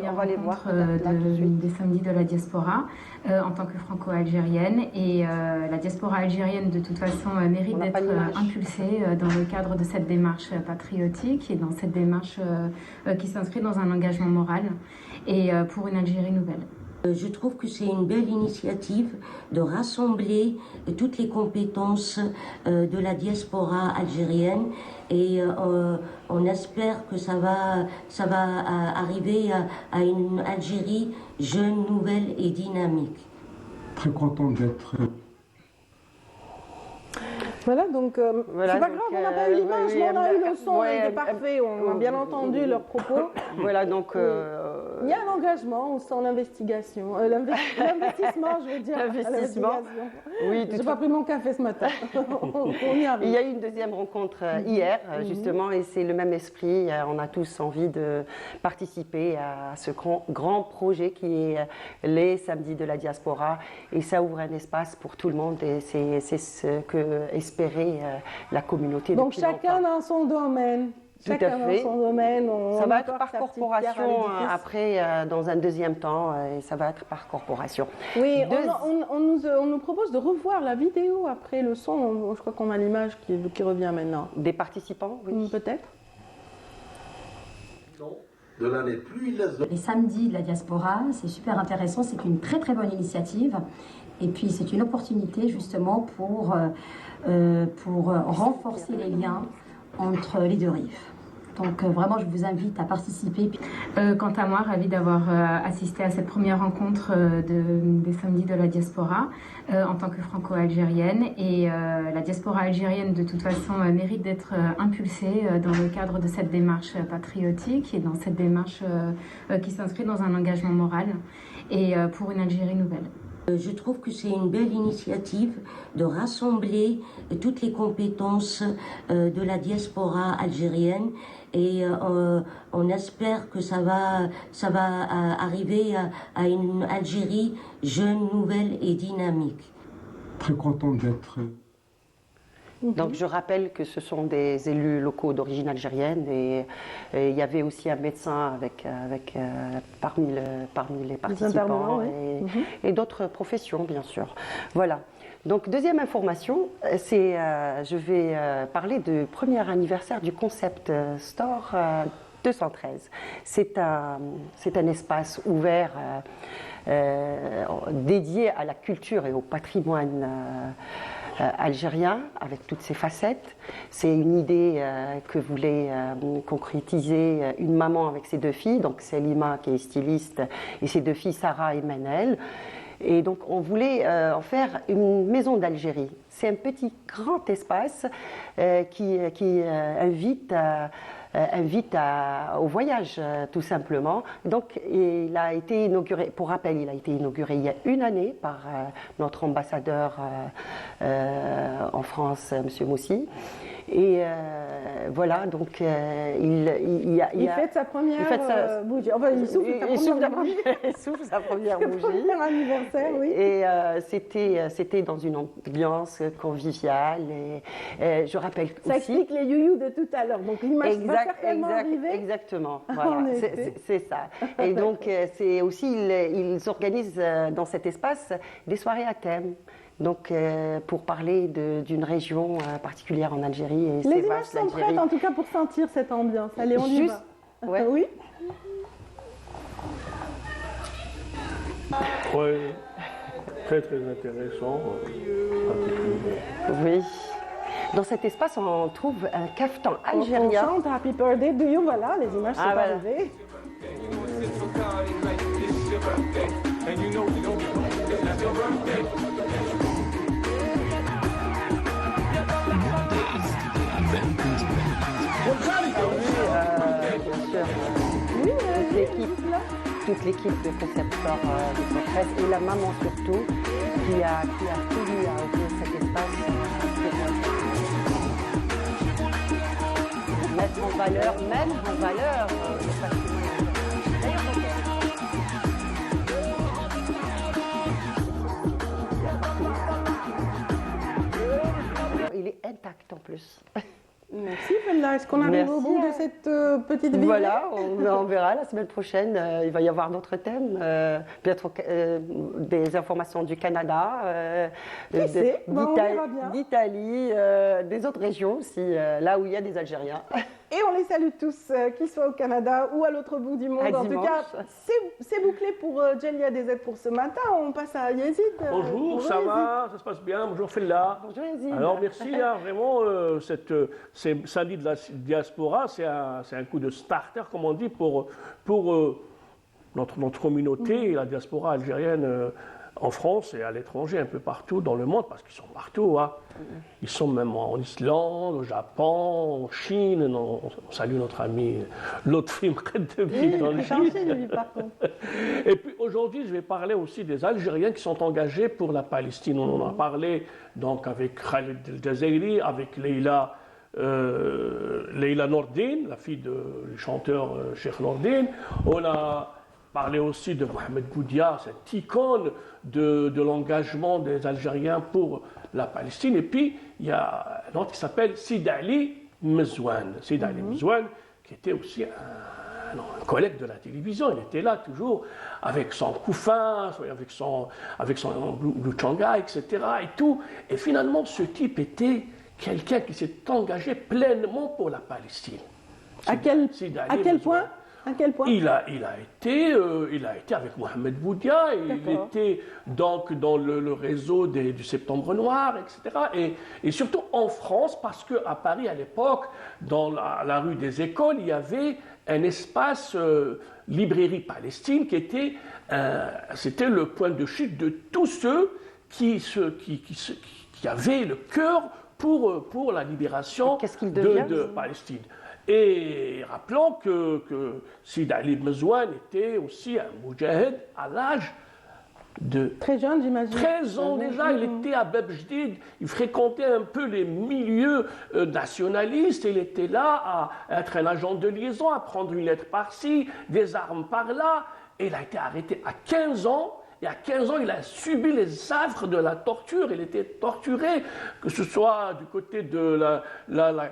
Speaker 16: on va les voir
Speaker 19: des samedis de la diaspora en tant que franco-algérienne. Et la diaspora algérienne, de toute façon, mérite d'être impulsée dans le cadre de cette démarche patriotique et dans cette démarche qui s'inscrit dans un engagement moral et pour une Algérie nouvelle.
Speaker 20: Je trouve que c'est une belle initiative de rassembler toutes les compétences de la diaspora algérienne et on espère que ça va arriver à une Algérie jeune, nouvelle et dynamique.
Speaker 21: Très content d'être...
Speaker 1: Voilà, donc c'est pas grave, on n'a pas eu l'image, mais on a eu le son, il est parfait, on a bien entendu leurs propos.
Speaker 16: Voilà, donc...
Speaker 1: Il y a un engagement, on sent l'investigation, l'investissement, je veux dire.
Speaker 16: L'investissement. Oui,
Speaker 1: j'ai pas pris mon café ce matin. On y arrive.
Speaker 16: Il y a eu une deuxième rencontre hier, justement, et c'est le même esprit. On a tous envie de participer à ce grand projet qui est les samedis de la diaspora. Et ça ouvre un espace pour tout le monde et c'est ce que espérait la communauté.
Speaker 1: Donc chacun dans son domaine. Chacun dans son domaine.
Speaker 16: Ça va être par corporation après, dans un deuxième temps, et ça va être par corporation.
Speaker 1: Oui, on nous propose de revoir la vidéo après le son. Je crois qu'on a l'image qui revient maintenant.
Speaker 16: Des participants, oui.
Speaker 1: Peut-être.
Speaker 18: de l'année. Plus il laisse de...
Speaker 2: Les samedis de la diaspora, c'est super intéressant, c'est une très très bonne initiative. Et puis c'est une opportunité justement pour renforcer les liens entre les deux rives. Donc vraiment, je vous invite à participer.
Speaker 19: Quant à moi, ravie d'avoir assisté à cette première rencontre des samedis de la diaspora en tant que franco-algérienne. Et la diaspora algérienne, de toute façon, mérite d'être impulsée dans le cadre de cette démarche patriotique et dans cette démarche qui s'inscrit dans un engagement moral et pour une Algérie nouvelle.
Speaker 20: Je trouve que c'est une belle initiative de rassembler toutes les compétences de la diaspora algérienne et on espère que ça va arriver à une Algérie jeune, nouvelle et dynamique.
Speaker 21: Très content d'être...
Speaker 16: Donc je rappelle que ce sont des élus locaux d'origine algérienne et il y avait aussi un médecin parmi les participants et d'autres professions bien sûr. Voilà. Donc deuxième information, c'est je vais parler du premier anniversaire du Concept Store 213. C'est un espace ouvert dédié à la culture et au patrimoine algérien avec toutes ses facettes. C'est une idée que voulait concrétiser une maman avec ses deux filles, donc Selima qui est styliste et ses deux filles Sarah et Manel. Et donc on voulait en faire une maison d'Algérie. C'est un petit grand espace qui invite au voyage tout simplement. Donc il a été inauguré, pour rappel, il a été inauguré il y a une année par notre ambassadeur en France, M. Moussi. Et voilà, donc
Speaker 1: il fête sa première bougie. Enfin, il souffle sa première bougie. Premier anniversaire, oui.
Speaker 16: Et c'était dans une ambiance conviviale. Et je rappelle aussi...
Speaker 1: Ça explique les you-you de tout à l'heure. Donc l'image va certainement arriver.
Speaker 16: Exactement, voilà, c'est ça. Et donc c'est aussi, ils organisent dans cet espace des soirées à thème. Donc, pour parler d'une région particulière en Algérie. Et
Speaker 1: les images sont prêtes, en tout cas, pour sentir cette ambiance. Allez, on y va.
Speaker 16: Ouais.
Speaker 1: Oui.
Speaker 15: Oui, très très intéressant.
Speaker 16: Oui. Dans cet espace, on trouve un caftan algérien.
Speaker 1: On chante Happy Birthday to you, voilà, les images sont arrivées.
Speaker 16: Toute l'équipe de Concept Store 213 et la maman surtout qui a tenu à ouvrir cet espace pour mettre en valeur le patrimoine. Il est intact en plus.
Speaker 1: Merci Fenla. Est-ce qu'on arrive au bout de cette petite vidéo?
Speaker 16: Voilà, on verra la semaine prochaine. Il va y avoir d'autres thèmes, peut-être des informations du Canada, d'Italie, des autres régions aussi, là où il y a des Algériens.
Speaker 1: Et on les salue tous, qu'ils soient au Canada ou à l'autre bout du monde. En tout cas, c'est bouclé pour Djelia DZ pour ce matin. On passe à Yazid.
Speaker 15: Bonjour, ça va? Ça se passe bien? Bonjour Fella.
Speaker 1: Bonjour Yazid.
Speaker 15: Alors merci, vraiment, ces samedis de la diaspora, c'est un coup de starter, comme on dit, pour notre communauté, la diaspora algérienne en France et à l'étranger, un peu partout dans le monde, parce qu'ils sont partout. Hein. Ils sont même en Islande, au Japon, en Chine. On salue notre ami Lotfi Mkhedebi dans le Chine. Et puis aujourd'hui, je vais parler aussi des Algériens qui sont engagés pour la Palestine. On en a parlé donc avec Khalid El Jazairi, avec Leila Nordin, la fille du chanteur Cheikh Nordin. On a parlé aussi de Mohamed Boudia, cette icône de l'engagement des Algériens pour la Palestine. Et puis, il y a un autre qui s'appelle Sid Ali Mezouane. Sid Ali Mezouane, qui était aussi un collègue de la télévision. Il était là toujours avec son couffin, avec son blouchanga, etc. Et tout. Et finalement, ce type était quelqu'un qui s'est engagé pleinement pour la Palestine.
Speaker 1: À quel point? À quel point?
Speaker 15: Il a été avec Mohamed Boudia, il était donc dans le réseau du Septembre Noir, etc. Et surtout en France, parce qu'à Paris, à l'époque, dans la rue des Écoles, il y avait un espace librairie Palestine qui était, c'était le point de chute de tous ceux qui avaient le cœur pour la libération de Palestine. Et rappelons que Sid Ali Mezouane était aussi un moudjahid à l'âge de
Speaker 1: très jeune, j'imagine.
Speaker 15: 13 ans déjà, il était à Bab Jdid, il fréquentait un peu les milieux nationalistes, il était là à être un agent de liaison, à prendre une lettre par-ci, des armes par-là, et il a été arrêté à 15 ans. Et à 15 ans, il a subi les affres de la torture. Il était torturé, que ce soit du côté de la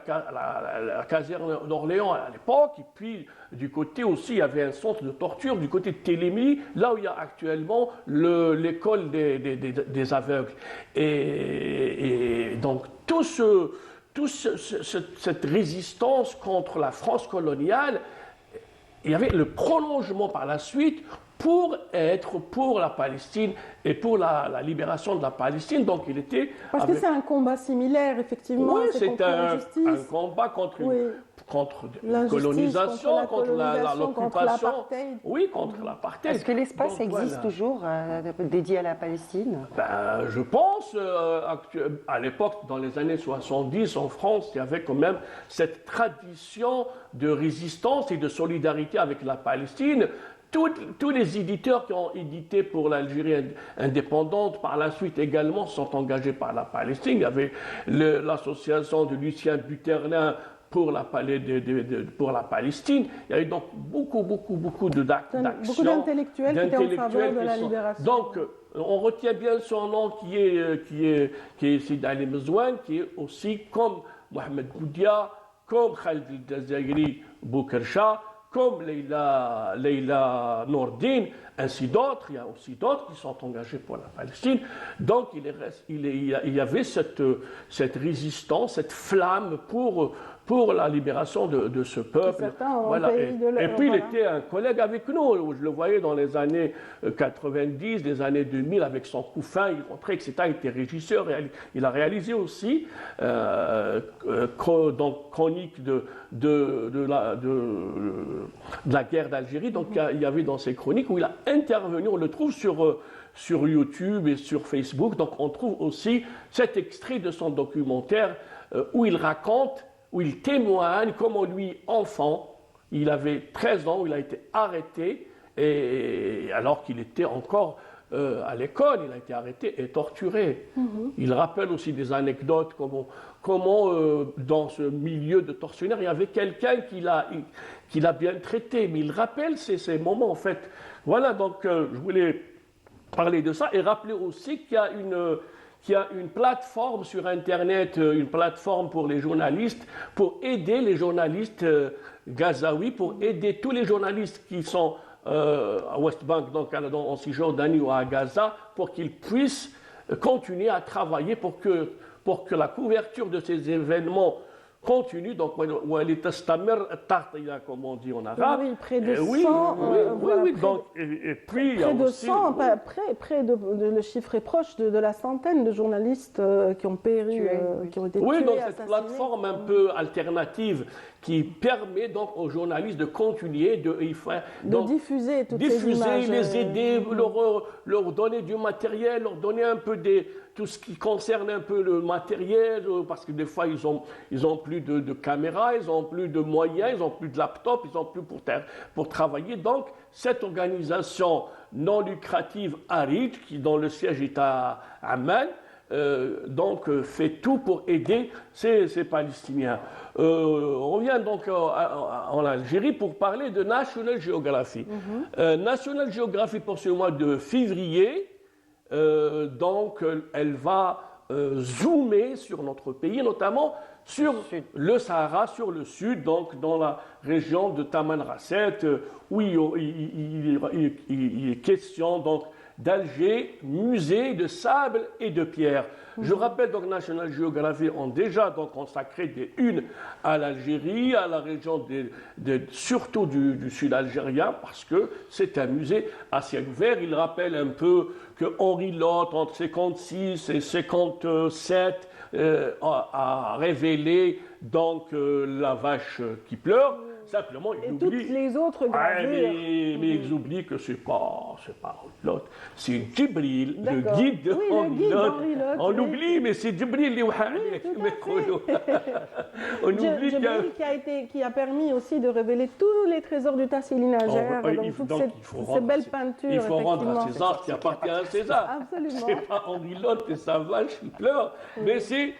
Speaker 15: caserne d'Orléans à l'époque, et puis du côté aussi, il y avait un centre de torture du côté de Télémy, là où il y a actuellement l'école des aveugles. Et donc, cette résistance contre la France coloniale, il y avait le prolongement par la suite pour être pour la Palestine et pour la libération de la Palestine. Donc il était...
Speaker 1: Parce que c'est un combat similaire, effectivement.
Speaker 15: Oui, c'est un combat contre la colonisation, contre l'occupation. Oui, contre l'apartheid.
Speaker 16: Est-ce que l'espace existe toujours dédié à la Palestine?
Speaker 15: Je pense, à l'époque, dans les années 70, en France, il y avait quand même cette tradition de résistance et de solidarité avec la Palestine. Tous les éditeurs qui ont édité pour l'Algérie indépendante, par la suite également, sont engagés par la Palestine. Il y avait l'association de Lucien Buterlin pour la Palestine. Il y avait donc beaucoup d'actions.
Speaker 1: Beaucoup d'intellectuels qui étaient en faveur de la libération.
Speaker 15: Donc, on retient bien son nom qui est Sid Ali Mezouane, qui est aussi comme Mohamed Boudia, comme Khalid El-Jazairi Boukercha, comme Leila Nourdine, ainsi d'autres. Il y a aussi d'autres qui sont engagés pour la Palestine. Donc il y avait cette résistance, cette flamme pour la libération de ce peuple. Voilà. Et puis il était un collègue avec nous. Je le voyais dans les années 90, les années 2000, avec son couffin, il rentrait, etc. Il était régisseur. Il a réalisé aussi chronique de la guerre d'Algérie. Donc il y avait dans ses chroniques où il a intervenu, on le trouve sur YouTube et sur Facebook. Donc on trouve aussi cet extrait de son documentaire où il raconte, où il témoigne comment lui, enfant, il avait 13 ans, où il a été arrêté, et alors qu'il était encore à l'école, il a été arrêté et torturé. Il rappelle aussi des anecdotes, comment dans ce milieu de tortionnaires, il y avait quelqu'un qui l'a bien traité, mais il rappelle ces moments en fait. Voilà, donc je voulais parler de ça et rappeler aussi qu'il y a une plateforme sur Internet, une plateforme pour les journalistes, pour aider les journalistes gazaouis, pour aider tous les journalistes qui sont à West Bank, donc en Cisjordanie ou à Gaza, pour qu'ils puissent continuer à travailler pour que la couverture de ces événements continue, donc comme on dit en arabe.
Speaker 1: Oui, près de 100.
Speaker 15: Donc, et puis,
Speaker 1: près de
Speaker 15: aussi,
Speaker 1: 100, près de le chiffre est proche de la centaine de journalistes qui ont péri, qui ont été tués,
Speaker 15: oui, donc
Speaker 1: assassinés.
Speaker 15: cette plateforme un peu alternative qui permet donc aux journalistes de continuer de
Speaker 1: diffuser toutes ces images.
Speaker 15: Les aider, leur donner du matériel, leur donner un peu tout ce qui concerne un peu le matériel, parce que des fois ils ont plus de caméras, ils ont plus de moyens, ils ont plus de laptop, ils ont plus pour travailler. Donc cette organisation non lucrative ARID, dont le siège est à Amman, fait tout pour aider ces Palestiniens. On revient donc en Algérie pour parler de National Geographic. National Geographic pour ce mois de février, elle va zoomer sur notre pays, notamment sur le Sahara, sur le sud, donc dans la région de Tamanrasset, où il est question donc d'Alger, musée de sable et de pierre. Je rappelle donc National Geographic ont déjà donc consacré des unes à l'Algérie, à la région surtout du sud algérien, parce que c'est un musée à ciel ouvert. Il rappelle un peu que Henri Lotte, entre 56 et 57, a révélé donc la vache qui pleure. Simplement, ils oublient.
Speaker 1: Toutes les autres gravures.
Speaker 15: Mais ils oublient que c'est pas Henri Lotte, c'est Djibril, le guide de Henri Lotte. On oublie, mais c'est Djibril qui on oublie
Speaker 1: Djibril qui a permis aussi de révéler tous les trésors du Tassili Najer. Donc, ces belles peintures.
Speaker 15: Il faut rendre à César qui appartient à César.
Speaker 1: Absolument.
Speaker 15: C'est pas Henri Lotte et sa vache qui pleure, mais c'est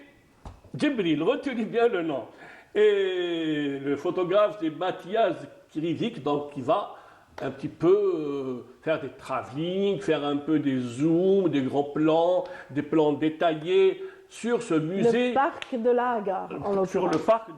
Speaker 15: Djibril. Retenez bien le nom. Et le photographe, c'est Mathias Krivik, donc qui va un petit peu faire des travelling, faire un peu des zooms, des grands plans, des plans détaillés sur ce musée.
Speaker 1: Le parc de la Hagar.
Speaker 15: Sur le parc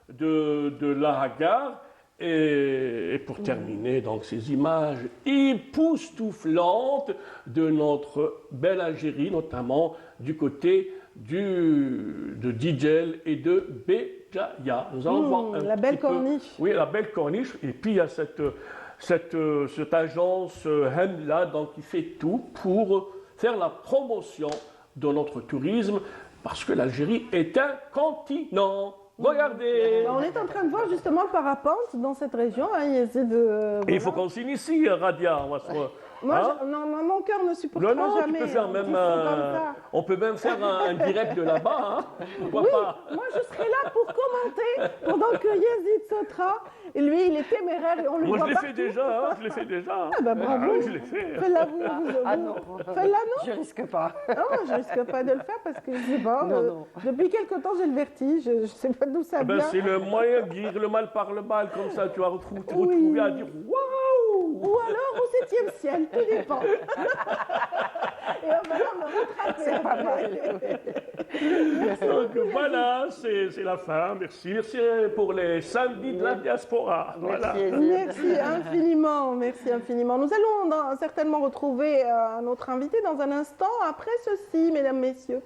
Speaker 15: de la Hagar. Et pour terminer, donc, ces images époustouflantes de notre belle Algérie, notamment du côté de Djidjel et de Béjaïa. Nous allons voir
Speaker 1: la belle corniche.
Speaker 15: Oui, la belle corniche. Et puis il y a cette agence Hemla donc, qui fait tout pour faire la promotion de notre tourisme, parce que l'Algérie est un continent. Regardez.
Speaker 1: On est en train de voir justement le parapente dans cette région.
Speaker 15: Et il faut qu'on signe ici, Radia.
Speaker 1: Mon cœur ne supportera jamais.
Speaker 15: On peut même faire un direct de là-bas. Hein.
Speaker 1: Moi je serai là pour commenter pendant que Yazid sautera. Et lui, il est téméraire et on le voit partout.
Speaker 15: Je l'ai fait déjà.
Speaker 1: Ah bah bravo.
Speaker 15: Je l'ai fait.
Speaker 1: Fais-la vous.
Speaker 16: Ah non.
Speaker 1: Fais-la non.
Speaker 16: Je risque pas.
Speaker 1: Non, je risque pas de le faire parce que je sais pas. Depuis quelque temps, j'ai le vertige. Je sais pas d'où ça vient.
Speaker 15: C'est le moyen de guérir le mal par le mal. Comme ça, tu vas retrouver à dire waouh.
Speaker 1: Ou alors au 7e ciel, tout dépend. Et on va me rattraper.
Speaker 16: C'est pas mal.
Speaker 15: Donc voilà, c'est la fin. Merci pour les samedis de la diaspora. Voilà.
Speaker 1: Merci infiniment. Nous allons certainement retrouver notre invité dans un instant. Après ceci, mesdames, messieurs.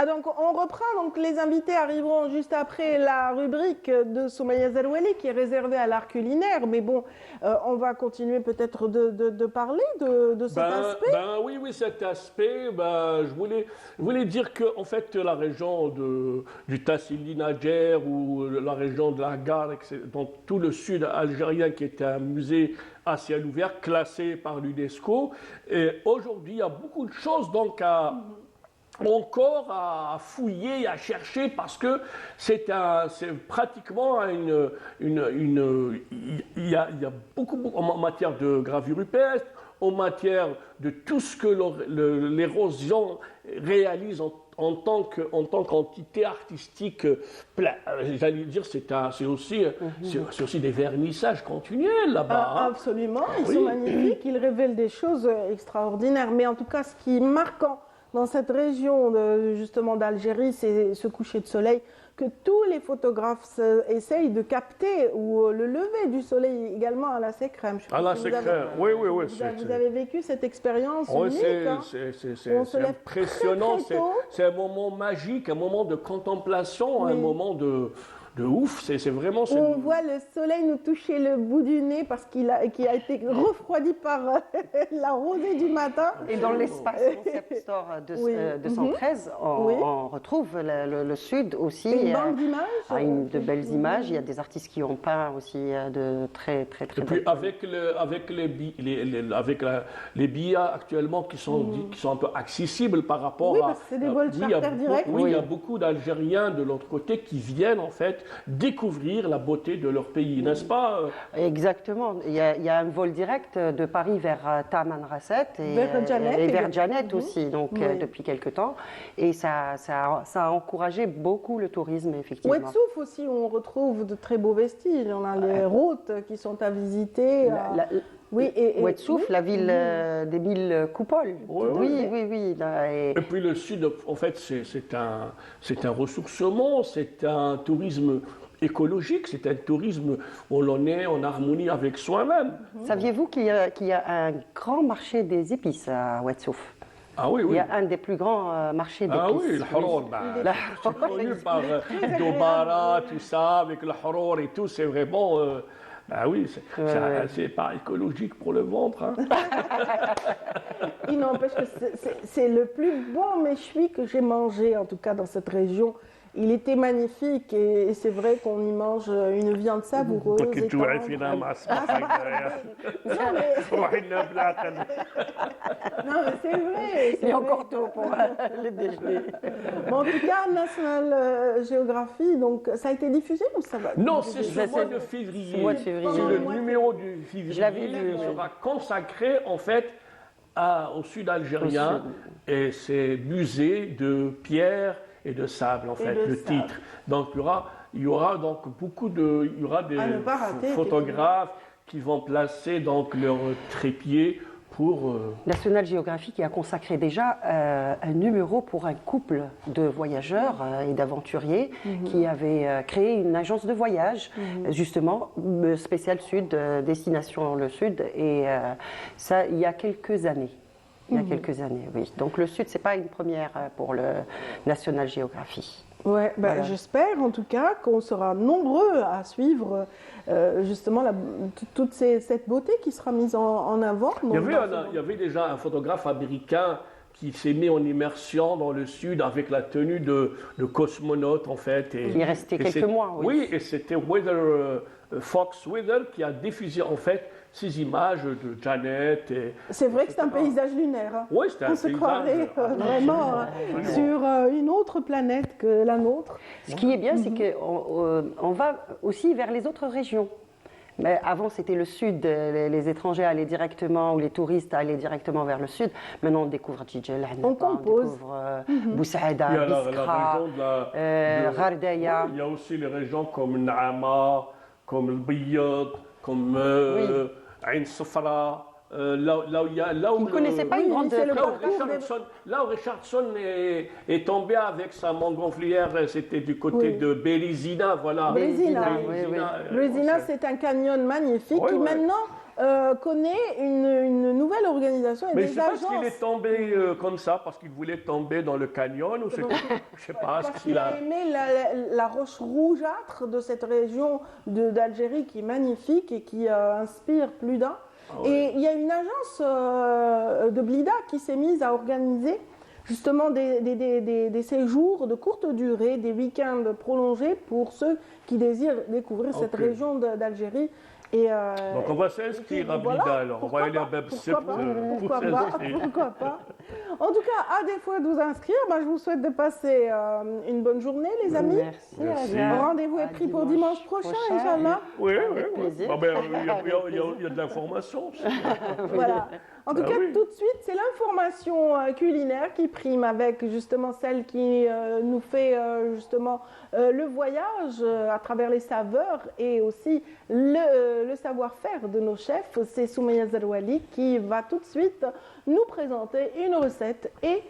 Speaker 1: Donc on reprend, donc les invités arriveront juste après la rubrique de Soumaya Zerouali qui est réservée à l'art culinaire, mais bon, on va continuer peut-être de parler de cet aspect.
Speaker 15: Oui, cet aspect, je voulais dire que en fait la région du Tassili Najer ou la région de la Hagar, donc tout le sud algérien qui était un musée à ciel ouvert classé par l'UNESCO, et aujourd'hui il y a beaucoup de choses donc encore à fouiller, à chercher, parce que c'est pratiquement il y a beaucoup en matière de gravure rupestre, en matière de tout ce que l'érosion réalise en tant qu'entité artistique. J'allais dire, c'est aussi des vernissages continuels là-bas.
Speaker 1: Absolument, ils sont magnifiques, ils révèlent des choses extraordinaires, mais en tout cas, ce qui est marquant dans cette région justement d'Algérie, c'est ce coucher de soleil que tous les photographes essayent de capter, ou le lever du soleil également à la Sécrème.
Speaker 15: À la Sécrème, oui.
Speaker 1: Vous avez vécu cette expérience unique.
Speaker 15: C'est impressionnant, c'est un moment magique, un moment de contemplation, un moment de ouf, c'est vraiment...
Speaker 1: On voit le soleil nous toucher le bout du nez parce qu'il a été refroidi par la rosée du matin.
Speaker 16: Et dans l'espace Concept Store 213, on retrouve le sud aussi.
Speaker 1: Une banque d'images.
Speaker 16: De belles images. Il y a des artistes qui ont peint aussi de très belles.
Speaker 15: Et puis avec les billets actuellement qui sont un peu accessibles par rapport à...
Speaker 1: parce que c'est des vols charter directs.
Speaker 15: Il y a beaucoup d'Algériens de l'autre côté qui viennent en fait découvrir la beauté de leur pays, n'est-ce pas?
Speaker 16: Exactement. Il y a un vol direct de Paris vers Tamanrasset et vers Djanet aussi, donc depuis quelque temps. Et ça a encouragé beaucoup le tourisme, effectivement.
Speaker 1: Ouedsouf aussi, où on retrouve de très beaux vestiges. On a les routes qui sont à visiter.
Speaker 16: Ouedsouf, la ville des 1000 coupoles. Oui.
Speaker 15: Et puis le sud, en fait, c'est un ressourcement, c'est un tourisme écologique, c'est un tourisme où l'on est en harmonie avec soi-même.
Speaker 16: Saviez-vous qu'il y a un grand marché des épices à Ouadsouf?
Speaker 15: Ah oui, oui.
Speaker 16: Il y a un des plus grands marchés d'épices.
Speaker 15: Ah oui, le Horour, c'est connu par Dobara, tout ça, avec le Horour et tout, c'est vraiment... oui, c'est pas écologique pour le ventre. Hein.
Speaker 1: Il n'empêche que c'est le plus bon méchoui que j'ai mangé, en tout cas dans cette région. Il était magnifique et c'est vrai qu'on y mange une viande savoureuse. Non, mais c'est vrai.
Speaker 16: Il est encore tôt pour le déjeuner.
Speaker 1: Bon, en tout cas, National Geography, donc ça a été diffusé ou ça va?
Speaker 15: Non, c'est ce mois de février. C'est le numéro du février. Je l'avais vu. Il sera consacré en fait au sud algérien et c'est musée de pierre et de sable en fait, le titre. Donc il y aura donc beaucoup de, il y aura des photographes qui vont placer donc leur trépied pour...
Speaker 16: National Geographic qui a consacré déjà un numéro pour un couple de voyageurs et d'aventuriers qui avait créé une agence de voyage, justement, spéciale Sud, destination le Sud, et ça il y a quelques années. Il y a quelques années, oui. Donc le Sud, ce n'est pas une première pour le National Geography.
Speaker 1: Ouais, voilà. J'espère en tout cas qu'on sera nombreux à suivre justement toute cette beauté qui sera mise en avant.
Speaker 15: Il y avait déjà un photographe américain qui s'est mis en immersion dans le Sud avec la tenue de cosmonaute en fait.
Speaker 16: Il est resté quelques mois, oui.
Speaker 15: Oui, et c'était Fox Weather qui a diffusé en fait ces images de Janet.
Speaker 1: C'est vrai que c'est un paysage lunaire. Hein.
Speaker 15: Oui, c'est un paysage.
Speaker 1: On se croirait vraiment sur une autre planète que la nôtre.
Speaker 16: Ce qui est bien, c'est qu'on va aussi vers les autres régions. Mais avant, c'était le sud, les étrangers allaient directement, ou les touristes allaient directement vers le sud. Maintenant, on découvre Tijel,
Speaker 1: on compose.
Speaker 16: Boussaïda, Biskra, Ghardaya.
Speaker 15: Il y a aussi les régions comme Naama, comme le Biyad, comme Ain Safra. Là où
Speaker 16: vous ne connaissez pas une grande...
Speaker 15: Là où Richardson est tombé avec sa montgolfière, c'était du côté de Bélizina, voilà.
Speaker 1: Bélizina, c'est un canyon magnifique qui maintenant connaît une nouvelle organisation et
Speaker 15: mais
Speaker 1: des agences.
Speaker 15: Je ne sais pas s'il est tombé comme ça parce qu'il voulait tomber dans le canyon ou je ne sais pas ce qu'il a...
Speaker 1: aimé la roche rougeâtre de cette région d'Algérie qui est magnifique et qui inspire plus d'un. Et il y a une agence de Blida qui s'est mise à organiser justement des séjours de courte durée, des week-ends prolongés pour ceux qui désirent découvrir cette région d'Algérie.
Speaker 15: Donc on va s'inscrire à Blida alors, on va aller à Bebsep.
Speaker 1: Pourquoi pas. En tout cas, à défaut de vous inscrire, je vous souhaite de passer une bonne journée les amis.
Speaker 15: Merci.
Speaker 1: Rendez-vous est pris pour dimanche prochain, Inch'Allah.
Speaker 15: Oui. Il y a de l'information.
Speaker 1: Voilà. En tout cas, tout de suite, c'est l'information culinaire qui prime avec justement celle qui nous fait justement le voyage à travers les saveurs et aussi le savoir-faire de nos chefs. C'est Soumaya Zerouali qui va tout de suite nous présenter une recette et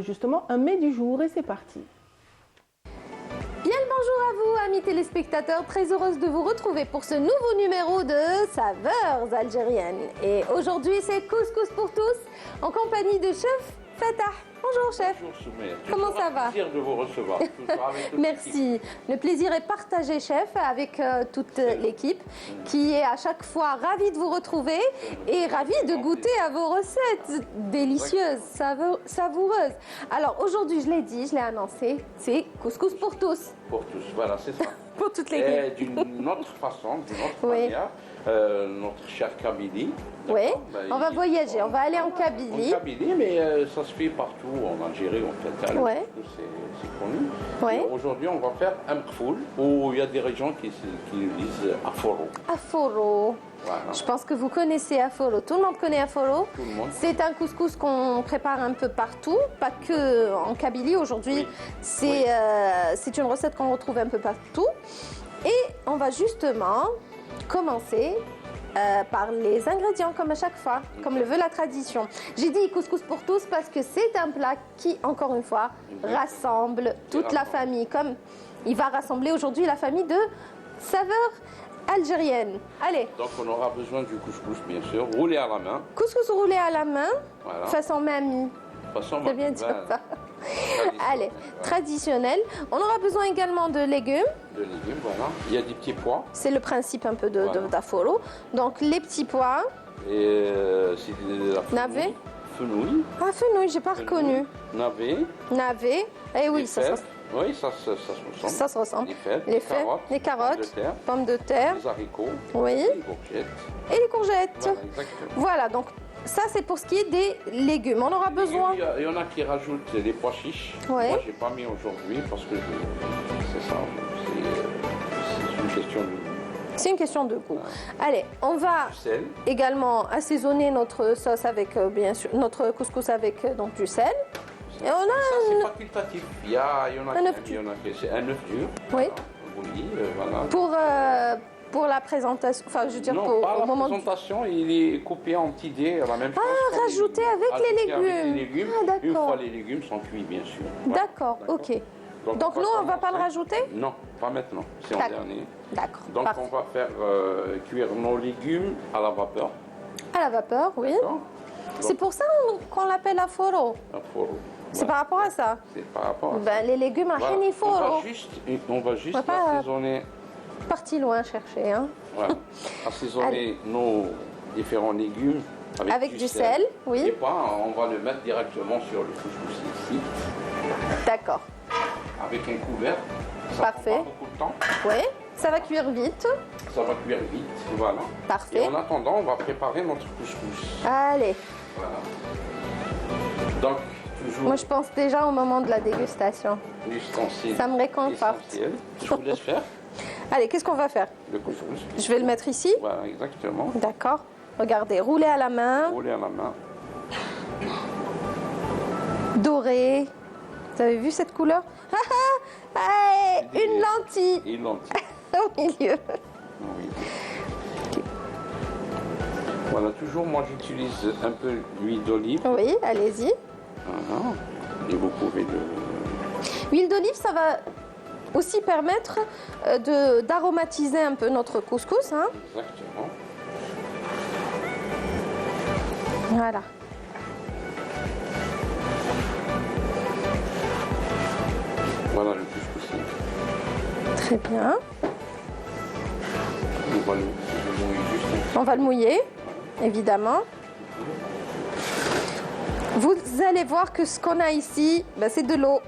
Speaker 1: justement un mets du jour. Et c'est parti.
Speaker 3: Bien le bonjour à vous, amis téléspectateurs. Très heureuse de vous retrouver pour ce nouveau numéro de Saveurs algériennes. Et aujourd'hui, c'est Couscous pour tous, en compagnie de chef Fatah. Bonjour chef.
Speaker 22: Bonjour Soumaya.
Speaker 3: Comment ça va?
Speaker 22: Plaisir de vous recevoir.
Speaker 3: Merci. Le plaisir est partagé chef avec toute l'équipe qui est à chaque fois ravie de vous retrouver et ravie de goûter à vos recettes délicieuses, savoureuses. Alors aujourd'hui, je l'ai dit, je l'ai annoncé, c'est couscous pour tous.
Speaker 22: Pour tous, voilà, c'est ça.
Speaker 3: Pour toute l'équipe.
Speaker 22: D'une autre façon, d'une autre manière. Notre chef Kabylie.
Speaker 3: Oui, on va voyager, on va aller en Kabylie.
Speaker 22: En Kabylie, mais ça se fait partout en Algérie, en fait. C'est connu. Aujourd'hui, on va faire un mkfoul, où il y a des régions qui disent Aforo.
Speaker 3: Aforo.
Speaker 22: Voilà.
Speaker 3: Je pense que vous connaissez Aforo. Tout le monde connaît Aforo.
Speaker 22: Tout le monde.
Speaker 3: C'est un couscous qu'on prépare un peu partout, pas que en Kabylie. Aujourd'hui, c'est une recette qu'on retrouve un peu partout. Et on va justement commencer par les ingrédients, comme à chaque fois, comme le veut la tradition. J'ai dit couscous pour tous parce que c'est un plat qui, encore une fois, rassemble toute la famille. Comme Il va rassembler aujourd'hui la famille de saveurs algériennes. Allez.
Speaker 22: Donc on aura besoin du couscous bien sûr, roulé à la main.
Speaker 3: Couscous roulé à la main,
Speaker 22: Voilà.
Speaker 3: façon mamie.
Speaker 22: Façon
Speaker 3: C'est bien dit
Speaker 22: voilà.
Speaker 3: ça. Allez, traditionnel. On aura besoin également de légumes.
Speaker 22: De légumes, voilà. Il y a des petits pois.
Speaker 3: C'est le principe un peu de
Speaker 22: Voilà.
Speaker 3: d'aforo. Donc les petits pois.
Speaker 22: Et c'est de la
Speaker 3: Navet.
Speaker 22: fenouil.
Speaker 3: Ah, fenouil, j'ai pas reconnu.
Speaker 22: Navet.
Speaker 3: Navet. Eh oui,
Speaker 22: des
Speaker 3: ça
Speaker 22: fèves. Oui, ça se ressemble.
Speaker 3: Ça se ressemble.
Speaker 22: Les fèves,
Speaker 3: Les fèves, les carottes, pommes de terre.
Speaker 22: les haricots,
Speaker 3: Oui.
Speaker 22: les courgettes.
Speaker 3: Et les courgettes.
Speaker 22: Voilà, exactement.
Speaker 3: Voilà, donc ça c'est pour ce qui est des légumes. On aura besoin.
Speaker 22: Il y en a qui rajoutent des pois chiches.
Speaker 3: Ouais.
Speaker 22: Moi, j'ai pas mis aujourd'hui parce que c'est ça. C'est une question de.
Speaker 3: C'est une question de goût. Allez, on va
Speaker 22: Sel.
Speaker 3: également assaisonner notre sauce avec, bien sûr, notre couscous avec donc du sel. Et on a
Speaker 22: Ça, c'est facultatif. Il y en a
Speaker 3: un œuf
Speaker 22: qui c'est un œuf dur.
Speaker 3: Oui.
Speaker 22: Bouilli, voilà.
Speaker 3: Pour la présentation, enfin je veux dire
Speaker 22: Non,
Speaker 3: pour
Speaker 22: pas
Speaker 3: au
Speaker 22: la
Speaker 3: moment
Speaker 22: présentation, il est coupé en petits dés, la même chose. comme
Speaker 3: rajouté avec les légumes.
Speaker 22: Avec les légumes.
Speaker 3: Ah, d'accord.
Speaker 22: Une fois les légumes sont cuits, bien sûr. Voilà.
Speaker 3: D'accord, ok. Donc
Speaker 22: on
Speaker 3: nous on va pas le rajouter?
Speaker 22: Non, pas maintenant. C'est en
Speaker 3: D'accord.
Speaker 22: dernier.
Speaker 3: D'accord.
Speaker 22: Donc
Speaker 3: parfait.
Speaker 22: on va faire cuire nos légumes à la vapeur.
Speaker 3: À la vapeur, oui. C'est pour ça qu'on l'appelle aforo.
Speaker 22: Aforo.
Speaker 3: C'est par rapport à ça.
Speaker 22: C'est par rapport à ça.
Speaker 3: Ben, les légumes à
Speaker 22: Voilà.
Speaker 3: heniforo.
Speaker 22: On va juste
Speaker 3: pas
Speaker 22: assaisonner,
Speaker 3: parti loin chercher, hein.
Speaker 22: voilà, assaisonner nos différents légumes
Speaker 3: Avec du sel, oui.
Speaker 22: Et pas, on va le mettre directement sur le couscous ici,
Speaker 3: D'accord.
Speaker 22: avec un couvert. Ça
Speaker 3: Parfait.
Speaker 22: prend pas beaucoup de temps.
Speaker 3: Oui, ça va cuire vite.
Speaker 22: Ça va cuire vite, voilà.
Speaker 3: Parfait.
Speaker 22: Et en attendant, on va préparer notre couscous.
Speaker 3: Allez.
Speaker 22: Voilà. Donc, toujours
Speaker 3: Moi je pense déjà au moment de la dégustation.
Speaker 22: l'ustensile
Speaker 3: Ça me réconforte.
Speaker 22: essentiel. Je vous laisse faire
Speaker 3: Allez, qu'est-ce qu'on va faire?
Speaker 22: le couscous.
Speaker 3: Je vais le mettre ici.
Speaker 22: Voilà, exactement.
Speaker 3: D'accord. Regardez, roulé à la main,
Speaker 22: Roulé à la main.
Speaker 3: doré. Vous avez vu cette couleur? Ah, ah, ah, une lentille
Speaker 22: Et lentille.
Speaker 3: au milieu.
Speaker 22: Oui. Voilà, toujours moi j'utilise un peu d'huile d'olive.
Speaker 3: Oui, allez-y.
Speaker 22: Voilà. Et vous pouvez le.
Speaker 3: L'huile d'olive, ça va aussi permettre d'aromatiser un peu notre couscous. Hein.
Speaker 22: Exactement.
Speaker 3: Voilà.
Speaker 22: Voilà le couscous.
Speaker 3: Très bien.
Speaker 22: On va le mouiller juste
Speaker 3: On va le mouiller, évidemment. Vous allez voir que ce qu'on a ici, ben, c'est de l'eau.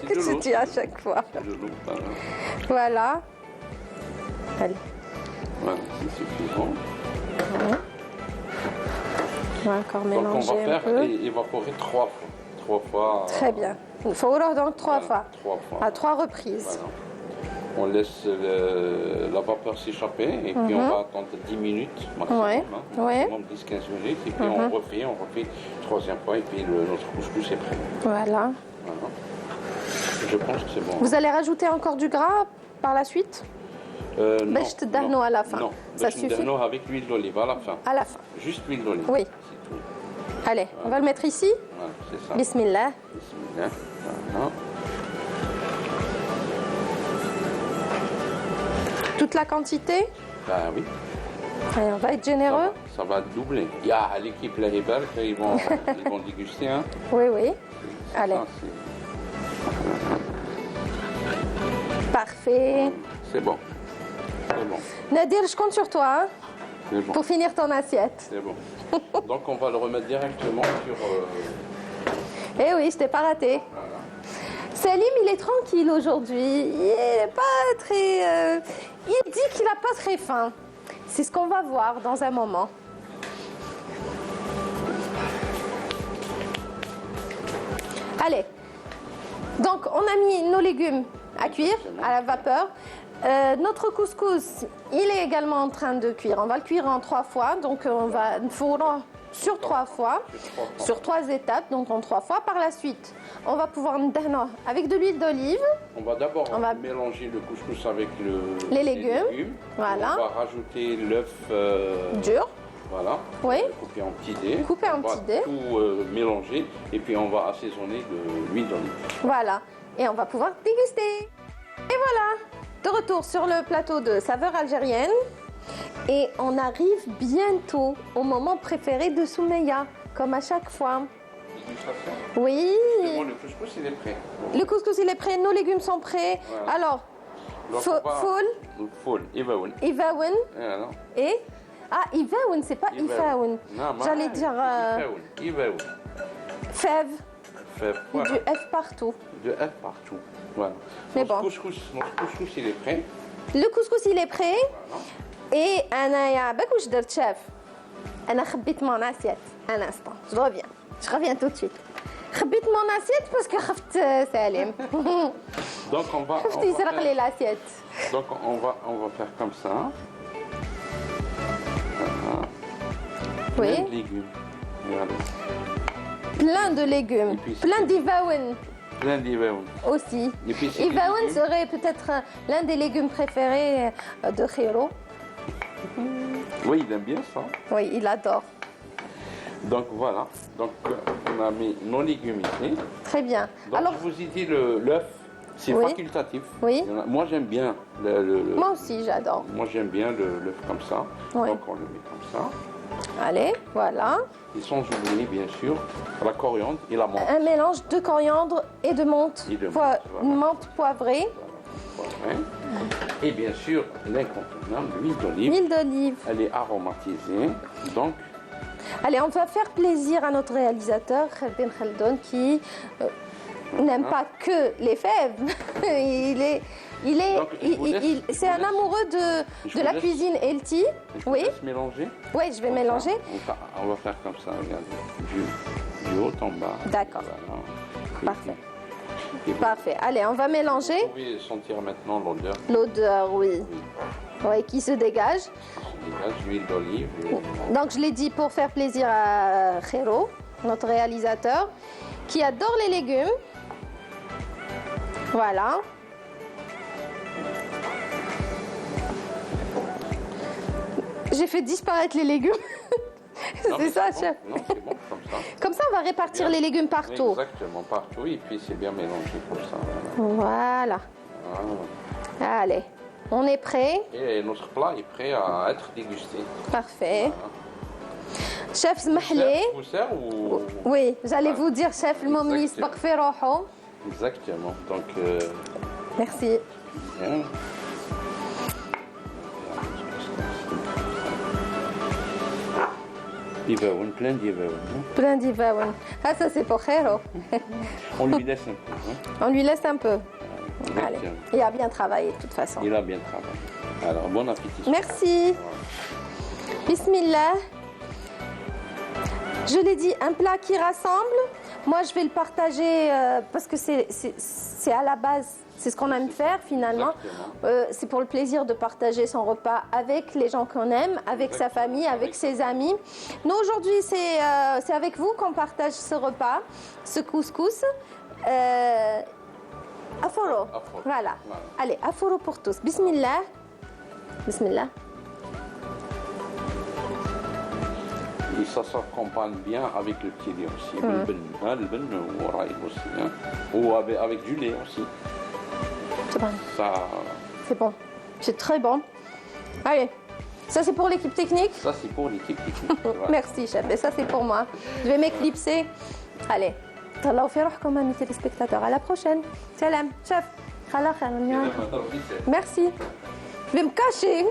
Speaker 22: de l'eau.
Speaker 3: Je dis à chaque fois.
Speaker 22: un peu de l'eau. Voilà,
Speaker 3: Voilà. Allez.
Speaker 22: voilà c'est suffisant.
Speaker 3: Ouais. On va encore
Speaker 22: Donc on
Speaker 3: mélanger
Speaker 22: va
Speaker 3: un
Speaker 22: faire
Speaker 3: peu.
Speaker 22: évaporer 3 fois. 3 fois.
Speaker 3: Très bien. Il faut alors donc 3
Speaker 22: Voilà,
Speaker 3: fois.
Speaker 22: 3 fois.
Speaker 3: À 3 reprises.
Speaker 22: Voilà. On laisse la vapeur s'échapper et puis on va attendre 10 minutes maximum,
Speaker 3: Ouais,
Speaker 22: hein,
Speaker 3: ouais.
Speaker 22: maximum 10-15 minutes et puis on refait troisième fois et puis notre couscous est prêt.
Speaker 3: Voilà.
Speaker 22: Voilà. Je pense que c'est bon.
Speaker 3: Vous allez rajouter encore du gras par la suite?
Speaker 22: Non,
Speaker 3: Bêche d'arno à la fin.
Speaker 22: Non,
Speaker 3: Ça
Speaker 22: bêche
Speaker 3: suffit?
Speaker 22: d'arno avec l'huile d'olive à la fin.
Speaker 3: À la fin.
Speaker 22: Juste l'huile d'olive.
Speaker 3: Oui.
Speaker 22: C'est tout.
Speaker 3: Allez, on va le mettre ici.
Speaker 22: Voilà, c'est ça.
Speaker 3: Bismillah.
Speaker 22: Bismillah. Voilà.
Speaker 3: Toute la quantité?
Speaker 22: Ben oui.
Speaker 3: Allez, on va être généreux.
Speaker 22: Ça va doubler. Il y a l'équipe La Ribal, ils vont déguster. Hein.
Speaker 3: Oui, oui. Allez.
Speaker 22: Ça,
Speaker 3: Parfait.
Speaker 22: c'est bon. C'est bon.
Speaker 3: Nadir, je compte sur toi hein,
Speaker 22: C'est bon.
Speaker 3: pour finir ton assiette.
Speaker 22: C'est bon. Donc on va le remettre directement sur.
Speaker 3: Eh oui, je t'ai pas raté. Salim, il est tranquille aujourd'hui. Il est pas très. Il dit qu'il n'a pas très faim. C'est ce qu'on va voir dans un moment. Allez. Donc, on a mis nos légumes à cuire à la vapeur. Notre couscous, il est également en train de cuire. On va le cuire en 3 fois. Donc, on va fourrer sur 3 fois, sur 3 étapes, donc en 3 fois. Par la suite, on va pouvoir avec de l'huile d'olive.
Speaker 22: On va d'abord mélanger le couscous avec
Speaker 3: les légumes. Voilà.
Speaker 22: On va rajouter l'œuf
Speaker 3: dur.
Speaker 22: Voilà.
Speaker 3: Oui.
Speaker 22: Couper en petits dés.
Speaker 3: Couper en petits dés.
Speaker 22: On va tout mélanger et puis on va assaisonner de l'huile d'olive.
Speaker 3: Voilà. Et on va pouvoir déguster. Et voilà. retour sur le plateau de saveurs algériennes et on arrive bientôt au moment préféré de Soumeya, comme à chaque fois. Oui.
Speaker 22: Le couscous, il est prêt.
Speaker 3: Le couscous, il est prêt, nos légumes sont prêts.
Speaker 22: Voilà.
Speaker 3: Alors,
Speaker 22: Foul, Ivaoun.
Speaker 3: Ivaoun. Et ah, Ivaoun, c'est pas Ifaoun. J'allais dire
Speaker 22: Ivaoun.
Speaker 3: fève.
Speaker 22: Voilà.
Speaker 3: Du F partout.
Speaker 22: De F partout. Voilà.
Speaker 3: Mais
Speaker 22: Notre
Speaker 3: bon.
Speaker 22: couscous, il est prêt.
Speaker 3: Le couscous, il est prêt. Et Anaya, باك واش درت شاف أنا خبيت mon assiette. Un instant, je reviens tout de suite. خبيت mon assiette parce que خفت سالم.
Speaker 22: Donc on va.
Speaker 3: خفت يسرق لي l'assiette.
Speaker 22: Donc on va faire comme ça. Voilà.
Speaker 3: Oui.
Speaker 22: Plein de légumes. Regardez.
Speaker 3: Plein de légumes, plein d'ivaoun
Speaker 22: Plein d'ivaoun.
Speaker 3: aussi.
Speaker 22: Et puis, c'est
Speaker 3: Ivaoun
Speaker 22: des légumes.
Speaker 3: serait peut-être l'un des légumes préférés de Khiro.
Speaker 22: Oui, il aime bien ça.
Speaker 3: Oui, il adore.
Speaker 22: Donc voilà. Donc on a mis nos légumes ici.
Speaker 3: Très bien.
Speaker 22: Donc
Speaker 3: Alors,
Speaker 22: je vous ai dit l'œuf, c'est
Speaker 3: Oui.
Speaker 22: facultatif.
Speaker 3: Oui.
Speaker 22: Moi j'aime bien
Speaker 3: moi aussi, j'adore.
Speaker 22: Moi j'aime bien l'œuf comme ça.
Speaker 3: Oui.
Speaker 22: Donc on le met comme ça.
Speaker 3: Allez, voilà.
Speaker 22: Et sans oublier bien sûr la coriandre et la menthe.
Speaker 3: Un mélange de coriandre et de menthe,
Speaker 22: Et de menthe, voilà.
Speaker 3: menthe poivrée.
Speaker 22: Ouais. Et bien sûr l'incontournable, l'huile d'olive.
Speaker 3: L'huile d'olive.
Speaker 22: Elle est aromatisée. Donc
Speaker 3: Allez, on va faire plaisir à notre réalisateur, Ben Khaldoun, qui n'aime pas que les fèves. C'est un amoureux de la cuisine healthy. Oui.
Speaker 22: laisse mélanger.
Speaker 3: Oui, je vais mélanger.
Speaker 22: On va faire comme ça, regardez. Du haut en bas.
Speaker 3: D'accord.
Speaker 22: Voilà.
Speaker 3: Parfait.
Speaker 22: Et vous-
Speaker 3: Parfait. Allez, on va mélanger.
Speaker 22: Vous pouvez sentir maintenant l'odeur.
Speaker 3: L'odeur, oui. Oui, qui se dégage.
Speaker 22: Dégage l'huile d'olive.
Speaker 3: Donc, je l'ai dit pour faire plaisir à Khiro, notre réalisateur, qui adore les légumes. Voilà. J'ai fait disparaître les légumes.
Speaker 22: Non, mais
Speaker 3: C'est ça,
Speaker 22: bon.
Speaker 3: chef.
Speaker 22: Non, c'est bon comme ça.
Speaker 3: Comme ça, on va répartir les légumes partout.
Speaker 22: Exactement, partout. Et puis c'est bien mélangé comme ça.
Speaker 3: Voilà.
Speaker 22: Voilà.
Speaker 3: Allez, on est prêt.
Speaker 22: Et notre plat est prêt à être dégusté.
Speaker 3: Parfait. Chef Zmahli.
Speaker 22: Vous sert ou...
Speaker 3: Oui, j'allais vous dire, chef, le moment يسبق في روحه.
Speaker 22: Exactement. Donc,
Speaker 3: Merci.
Speaker 22: bien. Ivaoun, plein d'ivaoun.
Speaker 3: Plein d'ivaoun. Ah, ça, c'est pour Khiro.
Speaker 22: On lui laisse un peu. Hein.
Speaker 3: On lui laisse un peu.
Speaker 22: Exactement.
Speaker 3: Allez, il a bien travaillé de toute façon.
Speaker 22: Il a bien travaillé. Alors, bon appétit.
Speaker 3: Merci. Bismillah. Je l'ai dit, un plat qui rassemble. Moi, je vais le partager parce que c'est à la base, c'est ce qu'on aime faire finalement. C'est pour le plaisir de partager son repas avec les gens qu'on aime, avec sa famille, avec ses amis. Nous, aujourd'hui, c'est avec vous qu'on partage ce repas, ce couscous. Aforo. Voilà. Allez, aforo pour tous. Bismillah. Bismillah.
Speaker 22: Et ça s'accompagne bien avec le petit lait aussi. Le ben ou raïb aussi. Hein. Ou avec du lait aussi.
Speaker 3: C'est bon.
Speaker 22: Ça,
Speaker 3: C'est bon. C'est très bon. Allez. Ça, c'est pour l'équipe technique.
Speaker 22: ça c'est pour l'équipe technique. Voilà.
Speaker 3: Merci, chef. Et ça, c'est pour moi. Je vais m'éclipser. Allez. Tallahu fi rohkom, amis téléspectateurs. À la prochaine. Salam. Chef. Khala khair. Merci. Je vais me cacher.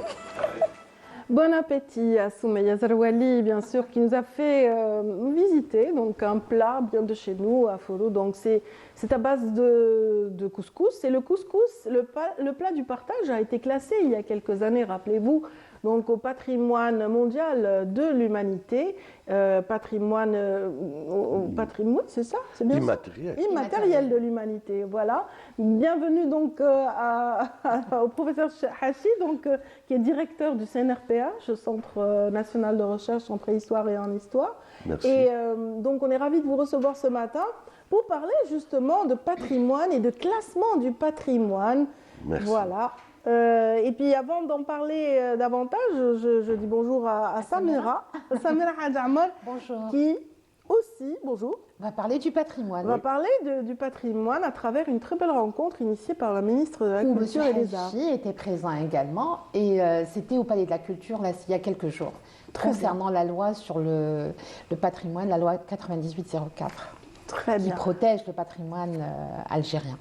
Speaker 1: Bon appétit à Soumeya Zerouali, bien sûr, qui nous a fait visiter donc un plat bien de chez nous, à Foro. Donc c'est à base de couscous. Et le couscous, le plat du partage a été classé il y a quelques années, rappelez-vous, donc au patrimoine mondial de l'humanité, patrimoine, c'est ça, c'est bien
Speaker 7: immatériel.
Speaker 1: ça immatériel de l'humanité. Voilà. Bienvenue donc au professeur Hassi, donc qui est directeur du CNRPH, Centre national de recherche en préhistoire et en histoire.
Speaker 7: Merci.
Speaker 1: Et donc on est ravis de vous recevoir ce matin pour parler justement de patrimoine et de classement du patrimoine.
Speaker 7: Merci.
Speaker 1: Voilà. Et puis avant d'en parler davantage, je dis bonjour à Samira Hadjamar, qui aussi, bonjour.
Speaker 7: On va parler du patrimoine.
Speaker 1: On va parler du patrimoine à travers une très belle rencontre initiée par la ministre de la Culture et des Arts.
Speaker 7: Qui était présent également, et c'était au Palais de la Culture là, il y a quelques jours, concernant la loi sur le patrimoine, la loi 9804.
Speaker 1: Très bien.
Speaker 7: Qui protège le patrimoine algérien.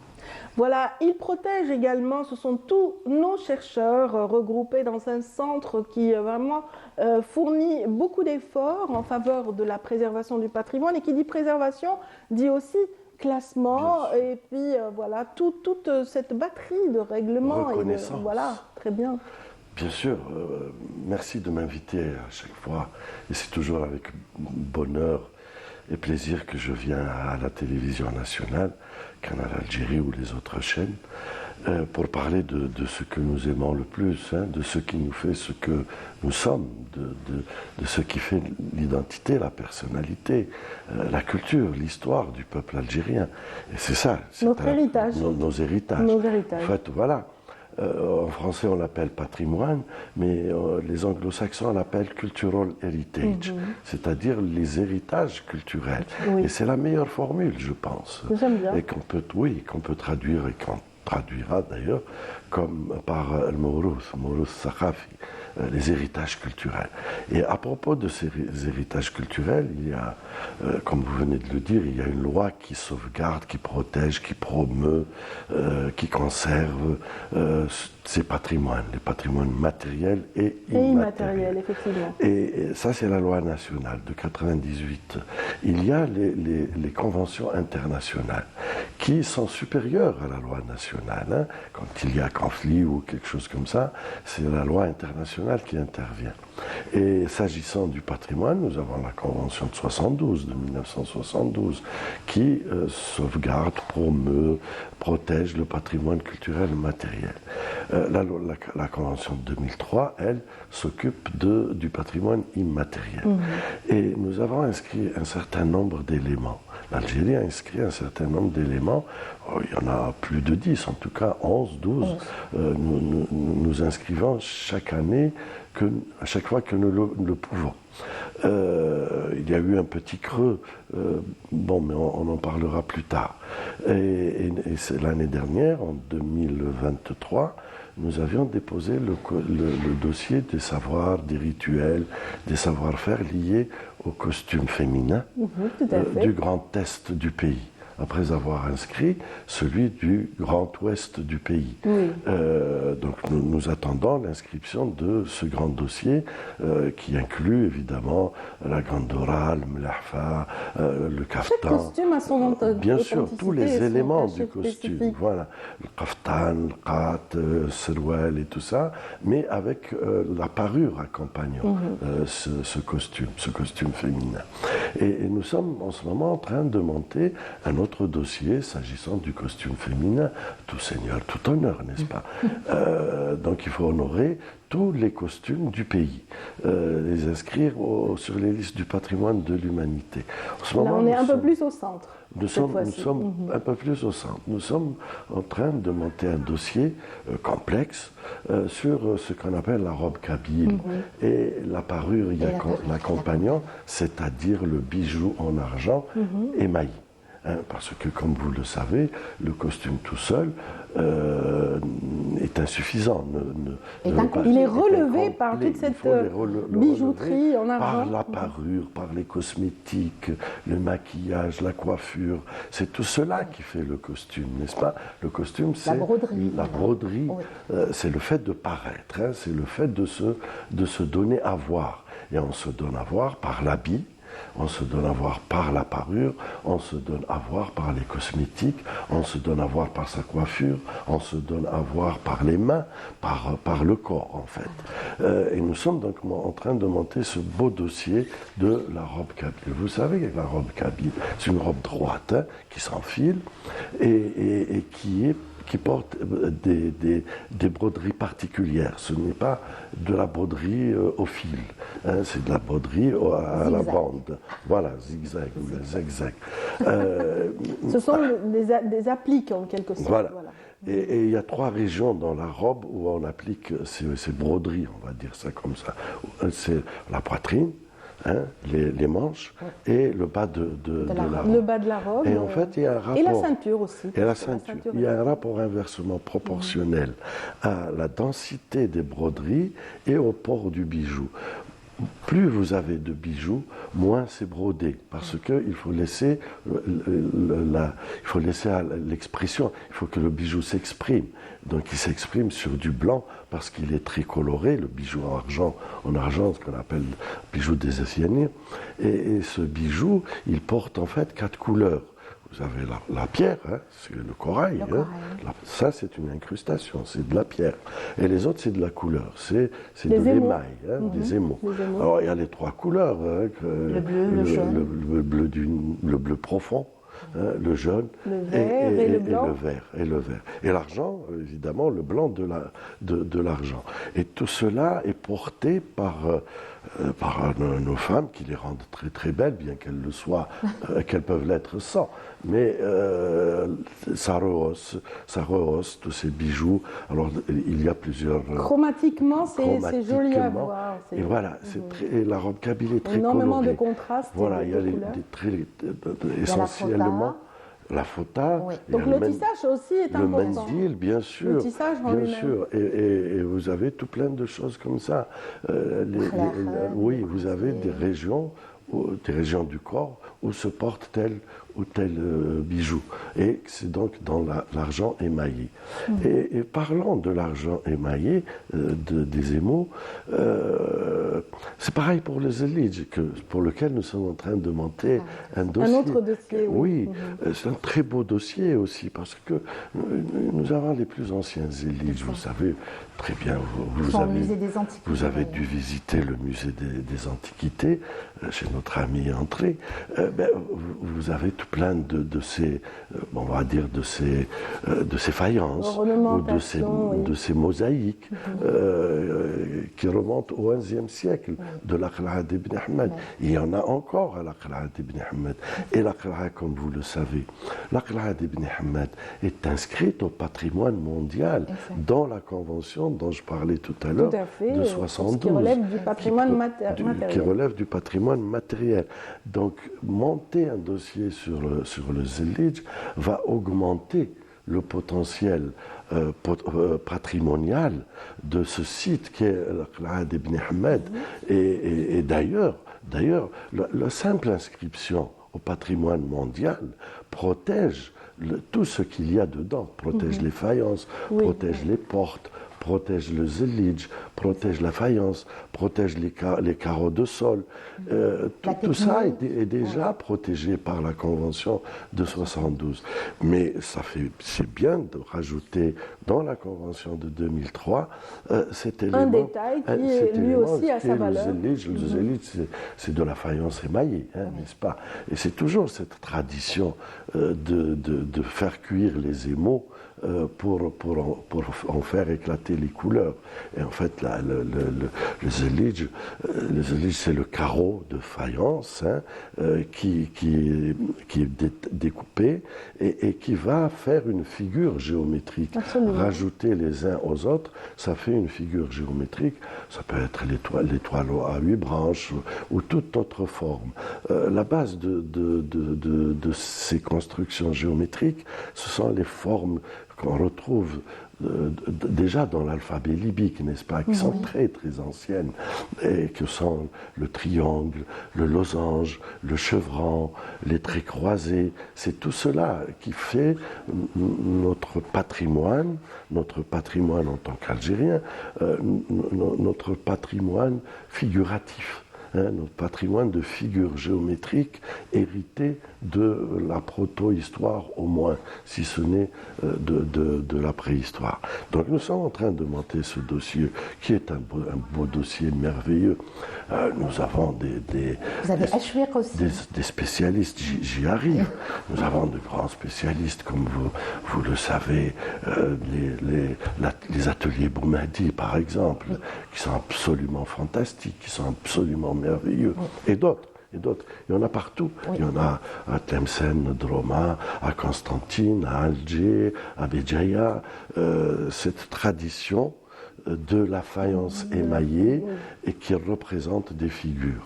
Speaker 1: Voilà, il protège également, ce sont tous nos chercheurs regroupés dans un centre qui vraiment fournit beaucoup d'efforts en faveur de la préservation du patrimoine, et qui dit préservation dit aussi classement, et puis voilà, toute cette batterie de règlements.
Speaker 8: Reconnaissance.
Speaker 1: Voilà, très bien.
Speaker 8: Bien sûr, merci de m'inviter à chaque fois, et c'est toujours avec bonheur et plaisir que je viens à la télévision nationale, Canal Algérie ou les autres chaînes, pour parler de ce que nous aimons le plus, de ce qui nous fait ce que nous sommes, de ce qui fait l'identité, la personnalité, la culture, l'histoire du peuple algérien. Et c'est ça.
Speaker 1: Notre héritage.
Speaker 8: Nos héritages.
Speaker 1: Nos héritages.
Speaker 8: En fait, voilà. En français, on l'appelle patrimoine, mais les anglo-saxons l'appellent cultural heritage, c'est-à-dire les héritages culturels. Oui. Et c'est la meilleure formule, je pense.
Speaker 1: J'aime bien.
Speaker 8: Et qu'on peut traduire, et qu'on traduira d'ailleurs, comme par le Mawrouth Saqafi, les héritages culturels. Et à propos de ces héritages culturels, il y a, comme vous venez de le dire, il y a une loi qui sauvegarde, qui protège, qui promeut, qui conserve ces patrimoines, les patrimoines matériels et immatériels.
Speaker 1: Effectivement.
Speaker 8: Et ça, c'est la loi nationale de 98. Il y a les conventions internationales qui sont supérieures à la loi nationale. Quand il y a conflit ou quelque chose comme ça, c'est la loi internationale qui intervient. Et s'agissant du patrimoine, nous avons la Convention de 1972, qui sauvegarde, promeut, protège le patrimoine culturel et matériel. La Convention de 2003, elle, s'occupe du patrimoine immatériel. Et nous avons inscrit un certain nombre d'éléments. L'Algérie a inscrit un certain nombre d'éléments, il y en a plus de 10, en tout cas 11, 12. Nous inscrivons chaque année, à chaque fois que nous le pouvons. Il y a eu un petit creux, bon, mais on en parlera plus tard. Et c'est l'année dernière, en 2023, nous avions déposé le dossier des savoirs, des rituels, des savoir-faire liés au costume féminin du Grand Est du pays, après avoir inscrit celui du Grand Ouest du pays. Oui. Donc nous attendons l'inscription de ce grand dossier qui inclut évidemment la grande orale, le mlahfa, le kaftan.
Speaker 1: Chaque costume a son
Speaker 8: bien sûr, tous les éléments du costume. Voilà, le kaftan, le qat, le serwal et tout ça, mais avec la parure accompagnant ce costume féminin. Et nous sommes en ce moment en train de monter un autre dossier s'agissant du costume féminin, tout seigneur, tout honneur, n'est-ce pas? Donc il faut honorer tous les costumes du pays, les inscrire sur les listes du patrimoine de l'humanité.
Speaker 1: Là, on est un peu plus au centre.
Speaker 8: Nous sommes un peu plus au centre. Nous sommes en train de monter un dossier complexe sur ce qu'on appelle la robe kabyle et la parure l'accompagnant, c'est-à-dire le bijou en argent émaillé. Parce que, comme vous le savez, le costume tout seul est insuffisant.
Speaker 1: Il est relevé par toute cette bijouterie en argent.
Speaker 8: Par la parure, par les cosmétiques, le maquillage, la coiffure. C'est tout cela qui fait le costume, n'est-ce pas? Le costume, c'est la broderie. C'est le fait de paraître, c'est le fait de se donner à voir. Et on se donne à voir par l'habit. On se donne à voir par la parure, on se donne à voir par les cosmétiques, on se donne à voir par sa coiffure, on se donne à voir par les mains, par le corps en fait. Et nous sommes donc en train de monter ce beau dossier de la robe kabyle. Vous savez, la robe kabyle, c'est une robe droite qui s'enfile et qui porte des broderies particulières. Ce n'est pas de la broderie au fil, c'est de la broderie à la bande. Voilà, zigzag ou le zigzag.
Speaker 1: Ce sont des appliques en quelque sorte.
Speaker 8: Voilà. Et il y a 3 régions dans la robe où on applique ces broderies, on va dire ça comme ça. C'est la poitrine, hein, les manches et le bas de la robe.
Speaker 1: Le bas de la robe.
Speaker 8: Et en fait, il y a un rapport.
Speaker 1: Et la ceinture aussi.
Speaker 8: Et la ceinture. Il y a un rapport inversement proportionnel à la densité des broderies et au port du bijou. Plus vous avez de bijoux, moins c'est brodé, parce qu'il faut laisser l'expression, il faut que le bijou s'exprime. Donc il s'exprime sur du blanc parce qu'il est très coloré, le bijou en argent, ce qu'on appelle le bijou des Essiennes. Et ce bijou, il porte en fait 4 couleurs. Vous avez la pierre, hein, c'est le corail. Ça, c'est une incrustation, c'est de la pierre. Et les autres, c'est de la couleur, c'est de l'émail, hein, des émaux. Alors, il y a les 3 couleurs. Hein,
Speaker 1: le bleu, le jaune.
Speaker 8: Le bleu profond. Hein, le jaune
Speaker 1: le vert et le blanc.
Speaker 8: Et le vert. Et l'argent, évidemment, le blanc de l'argent. Et tout cela est porté par nos femmes qui les rendent très très belles, bien qu'elles le soient, qu'elles peuvent l'être sans. Mais ça rehausse tous ces bijoux. Alors il y a plusieurs.
Speaker 1: Chromatiquement, c'est joli à voir.
Speaker 8: Et voilà, et la robe kabyle est très
Speaker 1: énormément
Speaker 8: colorée.
Speaker 1: de contrastes.
Speaker 8: Voilà, il y a essentiellement la fota.
Speaker 1: Oui. Donc le tissage aussi est important.
Speaker 8: Le mendil, bien sûr.
Speaker 1: Le tissage en
Speaker 8: bien sûr. Et vous avez tout plein de choses comme ça. Oui, vous avez des régions du corps où se porte tel ou tel bijou. Et c'est donc dans l'argent émaillé. Et parlant de l'argent émaillé, des émaux, c'est pareil pour le zelidj, pour lequel nous sommes en train de monter un dossier.
Speaker 1: Un autre dossier,
Speaker 8: oui. C'est un très beau dossier aussi, parce que nous avons les plus anciens zelidj, vous savez très bien. Vous avez dû visiter le musée des Antiquités, chez notre ami André. Vous avez tout plein de ces, on va dire, de ces faïences ou de ces mosaïques qui remontent au XIe siècle de l'Aqla'a d'Ibn Ahmed. Il y en a encore à l'Aqla'a d'Ibn Ahmed. Et l'Aqla'a, comme vous le savez, l'Aqla'a d'Ibn Ahmed est inscrite au patrimoine mondial dans la convention dont je parlais tout à l'heure de 72.
Speaker 1: Qui relève du patrimoine matériel.
Speaker 8: Qui relève du patrimoine matériel. Donc, monter un dossier sur le zelidj va augmenter le potentiel patrimonial de ce site qui est l'Aqla'a d'Ibn Ahmed. Et d'ailleurs, la simple inscription au patrimoine mondial protège tout ce qu'il y a dedans, protège les faïences, protège les portes, protège le zelidj, protège la faïence, protège les carreaux de sol. Tout ça est déjà protégé par la Convention de 72. Mais c'est bien de rajouter dans la Convention de 2003 cet élément.
Speaker 1: Un détail qui, lui aussi, a sa valeur.
Speaker 8: Le zelidj, c'est de la faïence émaillée, n'est-ce pas? Et c'est toujours cette tradition de faire cuire les émaux pour en faire éclater les couleurs. Et en fait, le zelidj, c'est le carreau de faïence qui est découpé et qui va faire une figure géométrique.
Speaker 1: Absolument.
Speaker 8: Rajouter les uns aux autres, ça fait une figure géométrique. Ça peut être l'étoile à 8 branches ou toute autre forme. La base de ces constructions géométriques, ce sont les formes qu'on retrouve déjà dans l'alphabet libyque, n'est-ce pas, qui sont très très anciennes, et que sont le triangle, le losange, le chevron, les traits croisés. C'est tout cela qui fait notre patrimoine en tant qu'Algérien, notre patrimoine figuratif. Notre patrimoine de figures géométriques hérité de la proto-histoire au moins, si ce n'est de la préhistoire. Donc nous sommes en train de monter ce dossier qui est un beau dossier merveilleux. Nous avons des spécialistes, j'y arrive. Nous avons de grands spécialistes, comme vous le savez, les ateliers Boumadi par exemple, qui sont absolument fantastiques, qui sont absolument merveilleux, et d'autres. Il y en a partout. Il y en a à Tlemcen, Droma, à Constantine, à Alger, à Béjaïa. Cette tradition de la faïence émaillée et qui représente des figures.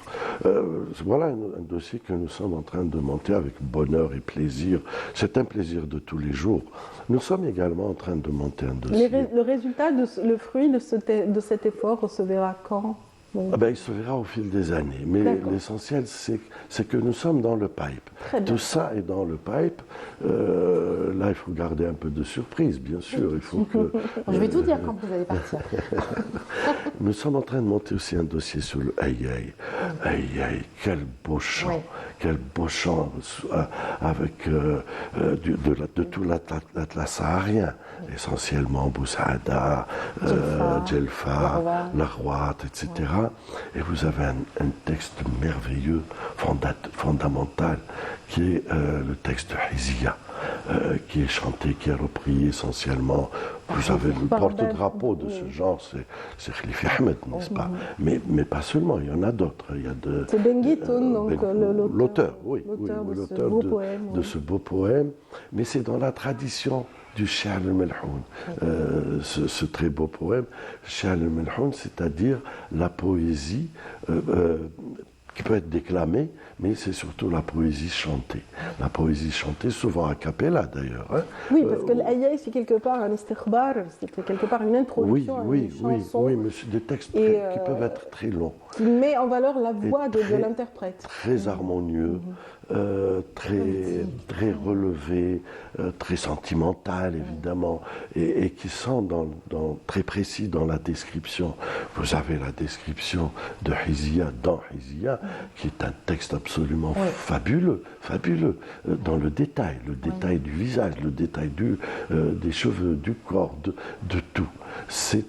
Speaker 8: Voilà un dossier que nous sommes en train de monter avec bonheur et plaisir. C'est un plaisir de tous les jours. Nous sommes également en train de monter un dossier.
Speaker 1: Le résultat, le fruit de cet effort se verra quand?
Speaker 8: Il se verra au fil des années, mais l'essentiel c'est que nous sommes dans le pipe. Tout ça est dans le pipe. Là, il faut garder un peu de surprise, bien sûr. Il faut que,
Speaker 7: je vais tout dire quand vous allez partir.
Speaker 8: Nous sommes en train de monter aussi un dossier sur le Aïe, quel beau chant, quel beau chant avec de tout l'Atlas saharien, essentiellement Boussaada, Djelfa, Larwat, etc. Et vous avez un texte merveilleux, fondamental, qui est le texte de Hizia, qui est chanté, qui est repris essentiellement. Vous avez le porte-drapeau de ce genre, c'est Khalifa Ahmed, n'est-ce pas? Mais pas seulement, il y en a d'autres.
Speaker 1: C'est Ben Guitoun, donc
Speaker 8: l'auteur,
Speaker 1: l'auteur
Speaker 8: de ce beau poème. Mais c'est dans la tradition du Shi'r al-Melhoun, ce très beau poème, Shi'r al-Melhoun, c'est-à-dire la poésie qui peut être déclamée, mais c'est surtout la poésie chantée. La poésie chantée, souvent a cappella d'ailleurs. Hein.
Speaker 1: Oui, parce que l'Aïe, c'est quelque part un istikhbar, c'est quelque part une introduction à une chanson.
Speaker 8: Oui, mais c'est des textes qui peuvent être très longs.
Speaker 1: Qui met en valeur la voix de l'interprète.
Speaker 8: Très harmonieux, très relevé, très sentimental évidemment, et qui sont très précis dans la description. Vous avez la description de Hizia dans Hizia, qui est un texte absolument fabuleux, dans le détail du visage, le détail des cheveux, du corps, de tout. C'est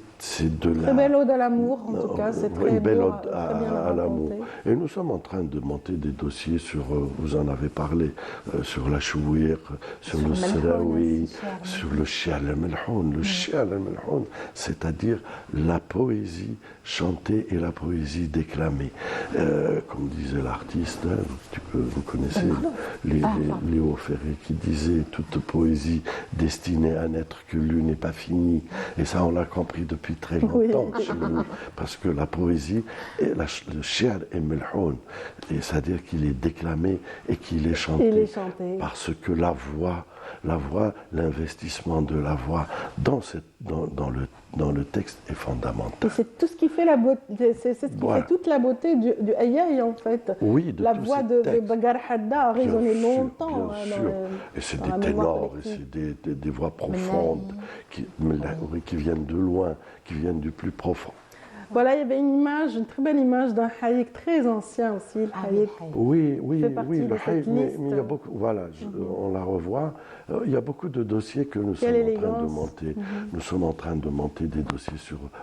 Speaker 8: de la...
Speaker 1: Très belle ode à l'amour, en tout cas, c'est très
Speaker 8: une belle
Speaker 1: beau,
Speaker 8: ode à l'amour. Et nous sommes en train de monter des dossiers sur, vous en avez parlé, sur la Chouir, sur le Seraoui, sur le Shi'r al-Melhoun. Le Shi'r al-Melhoun, c'est-à-dire la poésie chantée et la poésie déclamée. Comme disait l'artiste, vous connaissez Léo Ferré qui disait « Toute poésie destinée à n'être que l'une n'est pas finie ». Et ça, on l'a compris depuis très longtemps chez nous, parce que la poésie, le Shi'r est melhoun, c'est-à-dire qu'il est déclamé et qu'il est chanté, parce que la voix, l'investissement de la voix dans le texte est fondamental.
Speaker 1: Et c'est tout ce qui fait la beauté, c'est ce qui fait toute la beauté du Aïe en fait.
Speaker 8: Oui, de
Speaker 1: la voix de Bagar Hadda a résonné longtemps.
Speaker 8: Bien sûr. Et c'est des ténors, et c'est des voix profondes qui viennent de loin, qui viennent du plus profond.
Speaker 1: Voilà, il y avait une très belle image d'un haïk très ancien aussi, le haïk.
Speaker 8: Oui, le haïk, mais il y a beaucoup, on la revoit. Il y a beaucoup de dossiers que nous sommes en train de monter. Nous sommes en train de monter des dossiers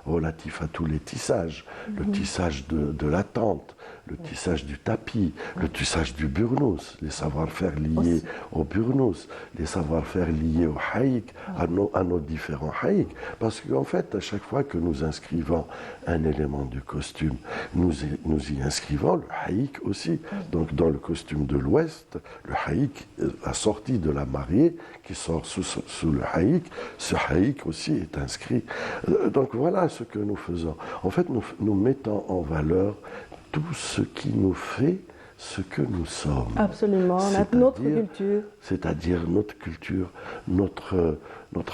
Speaker 8: relatifs à tous les tissages. Le tissage de la tente, le tissage du tapis, le tissage du burnous, les savoir-faire liés au burnous, les savoir-faire liés au haïk, à nos différents haïks. Parce qu'en fait, à chaque fois que nous inscrivons un élément du costume, nous y inscrivons le haïk aussi. Donc dans le costume de l'Ouest, le haïk, la sortie de la mariée qui sort sous le haïk, ce haïk aussi est inscrit. Donc voilà ce que nous faisons. En fait, nous mettons en valeur tout ce qui nous fait ce que nous sommes.
Speaker 1: Absolument, notre culture.
Speaker 8: C'est-à-dire notre culture, notre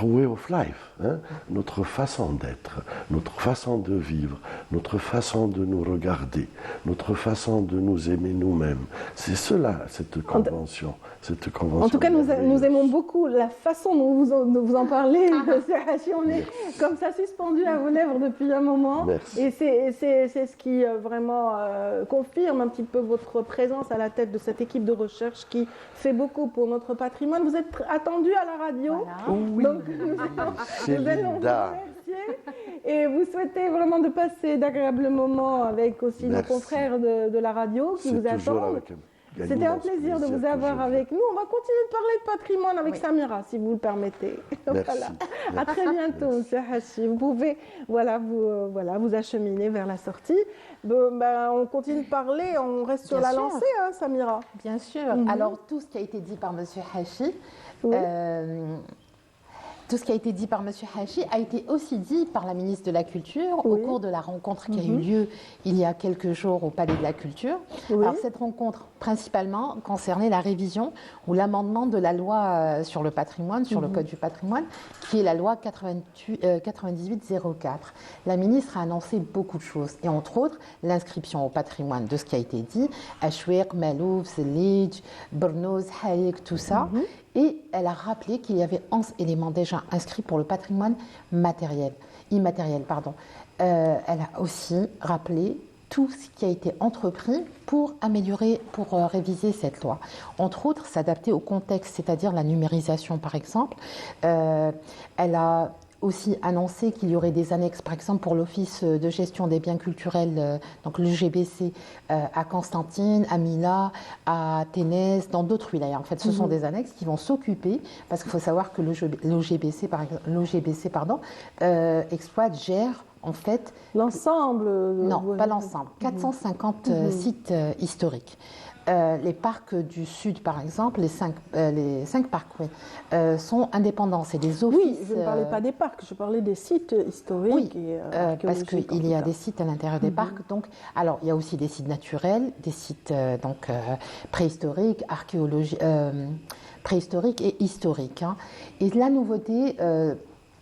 Speaker 8: way of life, hein, notre façon d'être, notre façon de vivre, notre façon de nous regarder, notre façon de nous aimer nous-mêmes. C'est cela, cette convention.
Speaker 1: En tout cas, nous aimons beaucoup la façon dont vous en parlez. On est comme ça suspendu à vos lèvres depuis un moment.
Speaker 8: Merci.
Speaker 1: Et c'est ce qui vraiment confirme un petit peu votre présence à la tête de cette équipe de recherche qui fait beaucoup pour notre patrimoine. Vous êtes attendu à la radio.
Speaker 8: Voilà. Oui.
Speaker 1: Donc, nous allons vous remercier. Et vous souhaitez vraiment de passer d'agréables moments avec aussi nos confrères de la radio qui vous attendent. C'était un plaisir de vous avoir avec nous. On va continuer de parler de patrimoine avec Samira, si vous le permettez.
Speaker 8: Merci.
Speaker 1: À très bientôt, M. Hachi. Vous pouvez vous acheminer vers la sortie. On continue de parler, on reste sur la lancée, hein, Samira.
Speaker 7: Bien sûr. Alors, tout ce qui a été dit par M. Hachi, Tout ce qui a été dit par M. Hachi a été aussi dit par la ministre de la Culture au cours de la rencontre qui a eu lieu il y a quelques jours au Palais de la Culture. Alors, cette rencontre, principalement, concernait la révision ou l'amendement de la loi sur le patrimoine, sur le Code du patrimoine, qui est la loi 9804. La ministre a annoncé beaucoup de choses, et entre autres, l'inscription au patrimoine de ce qui a été dit, Achouir, Malouf, Zelij, Bornoz, Haïk, tout ça. Et elle a rappelé qu'il y avait 11 éléments déjà inscrits pour le patrimoine immatériel. Elle a aussi rappelé tout ce qui a été entrepris pour améliorer, pour réviser cette loi. Entre autres, s'adapter au contexte, c'est-à-dire la numérisation par exemple. Elle a aussi annoncé qu'il y aurait des annexes, par exemple pour l'Office de gestion des biens culturels, donc l'OGBC, à Constantine, à Mila, à Ténès, dans d'autres wilayas. En fait, ce sont des annexes qui vont s'occuper, parce qu'il faut savoir que l'OGBC, exploite, gère, en fait...
Speaker 1: L'ensemble
Speaker 7: Non, pas l'ensemble. 450 sites historiques. Les parcs du Sud, par exemple, les cinq parcs, sont indépendants. C'est des offices.
Speaker 1: Oui, je ne parlais pas des parcs, je parlais des sites historiques.
Speaker 7: Oui, parce qu'il y a des sites à l'intérieur des parcs. Donc, alors, il y a aussi des sites naturels, des sites préhistoriques, préhistoriques et historiques. Hein. Et la nouveauté...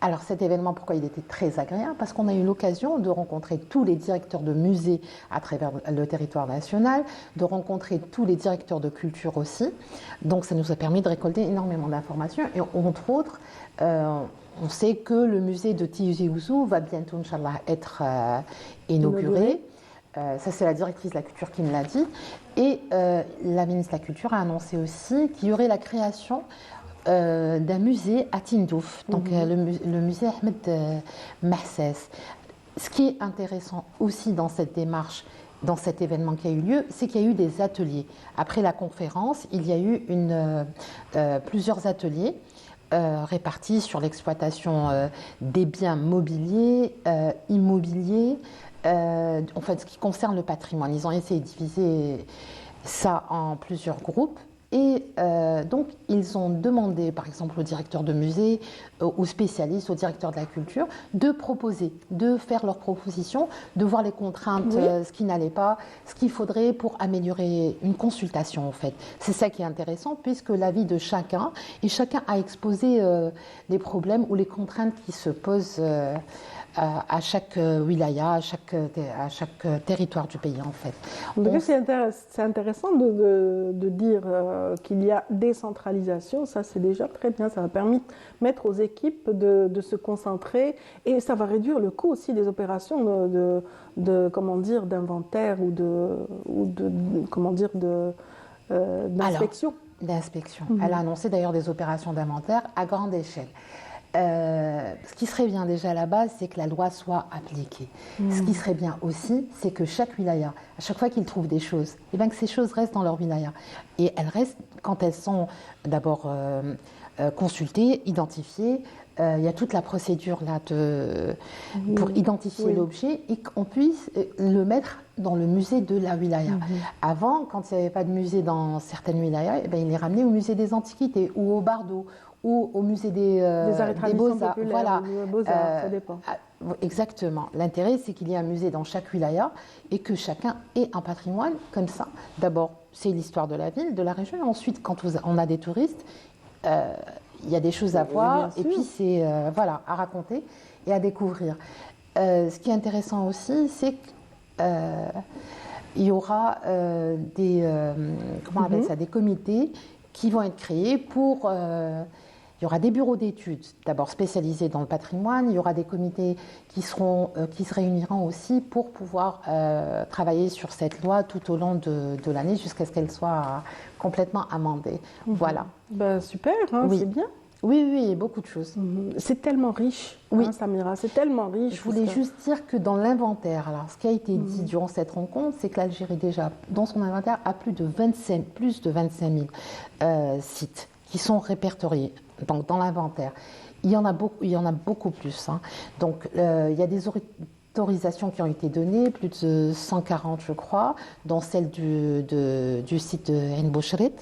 Speaker 7: alors cet événement, pourquoi il était très agréable? Parce qu'on a eu l'occasion de rencontrer tous les directeurs de musées à travers le territoire national, de rencontrer tous les directeurs de culture aussi. Donc ça nous a permis de récolter énormément d'informations. Et entre autres, on sait que le musée de Tizi Ouzou va bientôt, Inch'Allah, être inauguré. Ça, c'est la directrice de la culture qui me l'a dit. Et la ministre de la Culture a annoncé aussi qu'il y aurait la création d'un musée à Tindouf, donc le musée Ahmed Mahsès. Ce qui est intéressant aussi dans cette démarche, dans cet événement qui a eu lieu, c'est qu'il y a eu des ateliers. Après la conférence, il y a eu plusieurs ateliers répartis sur l'exploitation des biens mobiliers, immobiliers, en fait ce qui concerne le patrimoine. Ils ont essayé de diviser ça en plusieurs groupes. Et donc, ils ont demandé, par exemple, au directeur de musée, aux spécialistes, au directeur de la culture, de proposer, de faire leurs propositions, de voir les contraintes, ce qui n'allait pas, ce qu'il faudrait pour améliorer une consultation, en fait. C'est ça qui est intéressant, puisque l'avis de chacun, et chacun a exposé les problèmes ou les contraintes qui se posent à chaque wilaya, à chaque territoire du pays, en fait.
Speaker 1: Donc, c'est intéressant de dire qu'il y a décentralisation. Ça, c'est déjà très bien. Ça va permettre aux équipes de se concentrer et ça va réduire le coût aussi des opérations d'inventaire ou d'inspection.
Speaker 7: D'inspection. Elle a annoncé d'ailleurs des opérations d'inventaire à grande échelle. Ce qui serait bien déjà à la base, c'est que la loi soit appliquée. Ce qui serait bien aussi, c'est que chaque wilaya, à chaque fois qu'ils trouvent des choses, et bien que ces choses restent dans leur wilaya. Et elles restent quand elles sont d'abord consultées, identifiées. Il y a toute la procédure là pour identifier l'objet et qu'on puisse le mettre dans le musée de la wilaya. Avant, quand il n'y avait pas de musée dans certaines wilayas, il est ramené au musée des Antiquités ou au Bardo ou au musée des Beaux-Arts. Voilà.
Speaker 1: Ça dépend.
Speaker 7: Exactement. L'intérêt, c'est qu'il y ait un musée dans chaque wilaya et que chacun ait un patrimoine comme ça. D'abord, c'est l'histoire de la ville, de la région. Et ensuite, quand on a des touristes, il y a des choses à voir et puis c'est à raconter et à découvrir. Ce qui est intéressant aussi, c'est qu'il y aura des comités qui vont être créés pour... il y aura des bureaux d'études, d'abord spécialisés dans le patrimoine. Il y aura des comités qui se réuniront aussi pour pouvoir travailler sur cette loi tout au long de l'année jusqu'à ce qu'elle soit complètement amendée. Voilà.
Speaker 1: Super, c'est bien.
Speaker 7: Oui, beaucoup de choses.
Speaker 1: C'est tellement riche, Samira, c'est tellement riche.
Speaker 7: Je voulais juste dire que dans l'inventaire, alors ce qui a été dit durant cette rencontre, c'est que l'Algérie déjà, dans son inventaire, a plus de 25 000 sites qui sont répertoriés donc, dans l'inventaire. Il y en a beaucoup plus. Donc il y a autorisations qui ont été données, plus de 140 je crois, dont celle du site de Ain Bouchrit,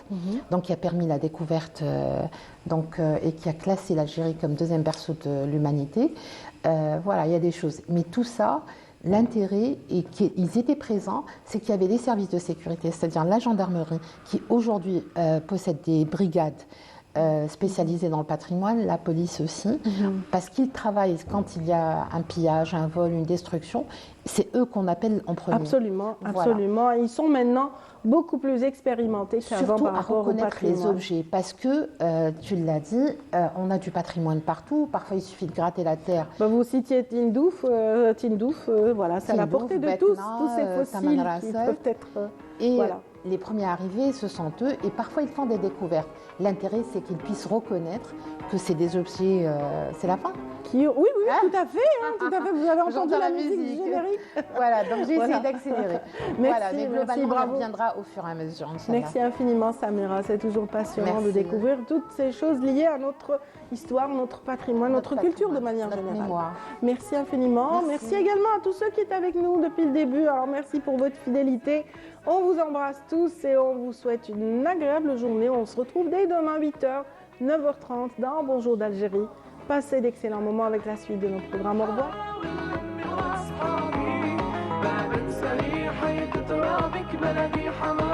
Speaker 7: donc qui a permis la découverte et qui a classé l'Algérie comme deuxième berceau de l'humanité. Voilà, il y a des choses. Mais tout ça, l'intérêt, et qu'ils étaient présents, c'est qu'il y avait des services de sécurité, c'est-à-dire la gendarmerie, qui aujourd'hui possède des brigades spécialisées dans le patrimoine, la police aussi, parce qu'ils travaillent quand il y a un pillage, un vol, une destruction, c'est eux qu'on appelle en premier.
Speaker 1: Absolument,
Speaker 7: Voilà.
Speaker 1: absolument. Ils sont maintenant beaucoup plus expérimentés qu'avant
Speaker 7: Surtout
Speaker 1: par
Speaker 7: à
Speaker 1: rapport au
Speaker 7: reconnaître les
Speaker 1: patrimoine.
Speaker 7: objets, parce que, tu l'as dit, on a du patrimoine partout, parfois il suffit de gratter la terre.
Speaker 1: Vous citiez Tindouf, voilà, c'est à la portée de tous ces fossiles qui peuvent être...
Speaker 7: Et
Speaker 1: voilà.
Speaker 7: les premiers arrivés, ce sont eux, et parfois ils font des découvertes. L'intérêt, c'est qu'ils puissent reconnaître que c'est des objets, c'est la fin.
Speaker 1: Oui, tout à fait, tout à fait. Vous avez entendu la musique du générique.
Speaker 7: Voilà, donc j'ai
Speaker 1: Voilà.
Speaker 7: essayé d'accélérer.
Speaker 1: Merci,
Speaker 7: Voilà, mais globalement,
Speaker 1: bravo.
Speaker 7: on reviendra au fur et à mesure. Inch'Allah.
Speaker 1: Merci infiniment, Samira. C'est toujours passionnant de
Speaker 7: Merci.
Speaker 1: découvrir toutes ces choses liées à notre histoire, notre patrimoine, notre culture de manière générale.
Speaker 7: mémoire.
Speaker 1: Merci infiniment. Merci également à tous ceux qui étaient avec nous depuis le début. Alors, merci pour votre fidélité. On vous embrasse tous et on vous souhaite une agréable journée. On se retrouve dès demain, 8h, 9h30 dans Bonjour d'Algérie. Passez d'excellents moments avec la suite de nos programmes. Au revoir.
Speaker 4: بلدي حمار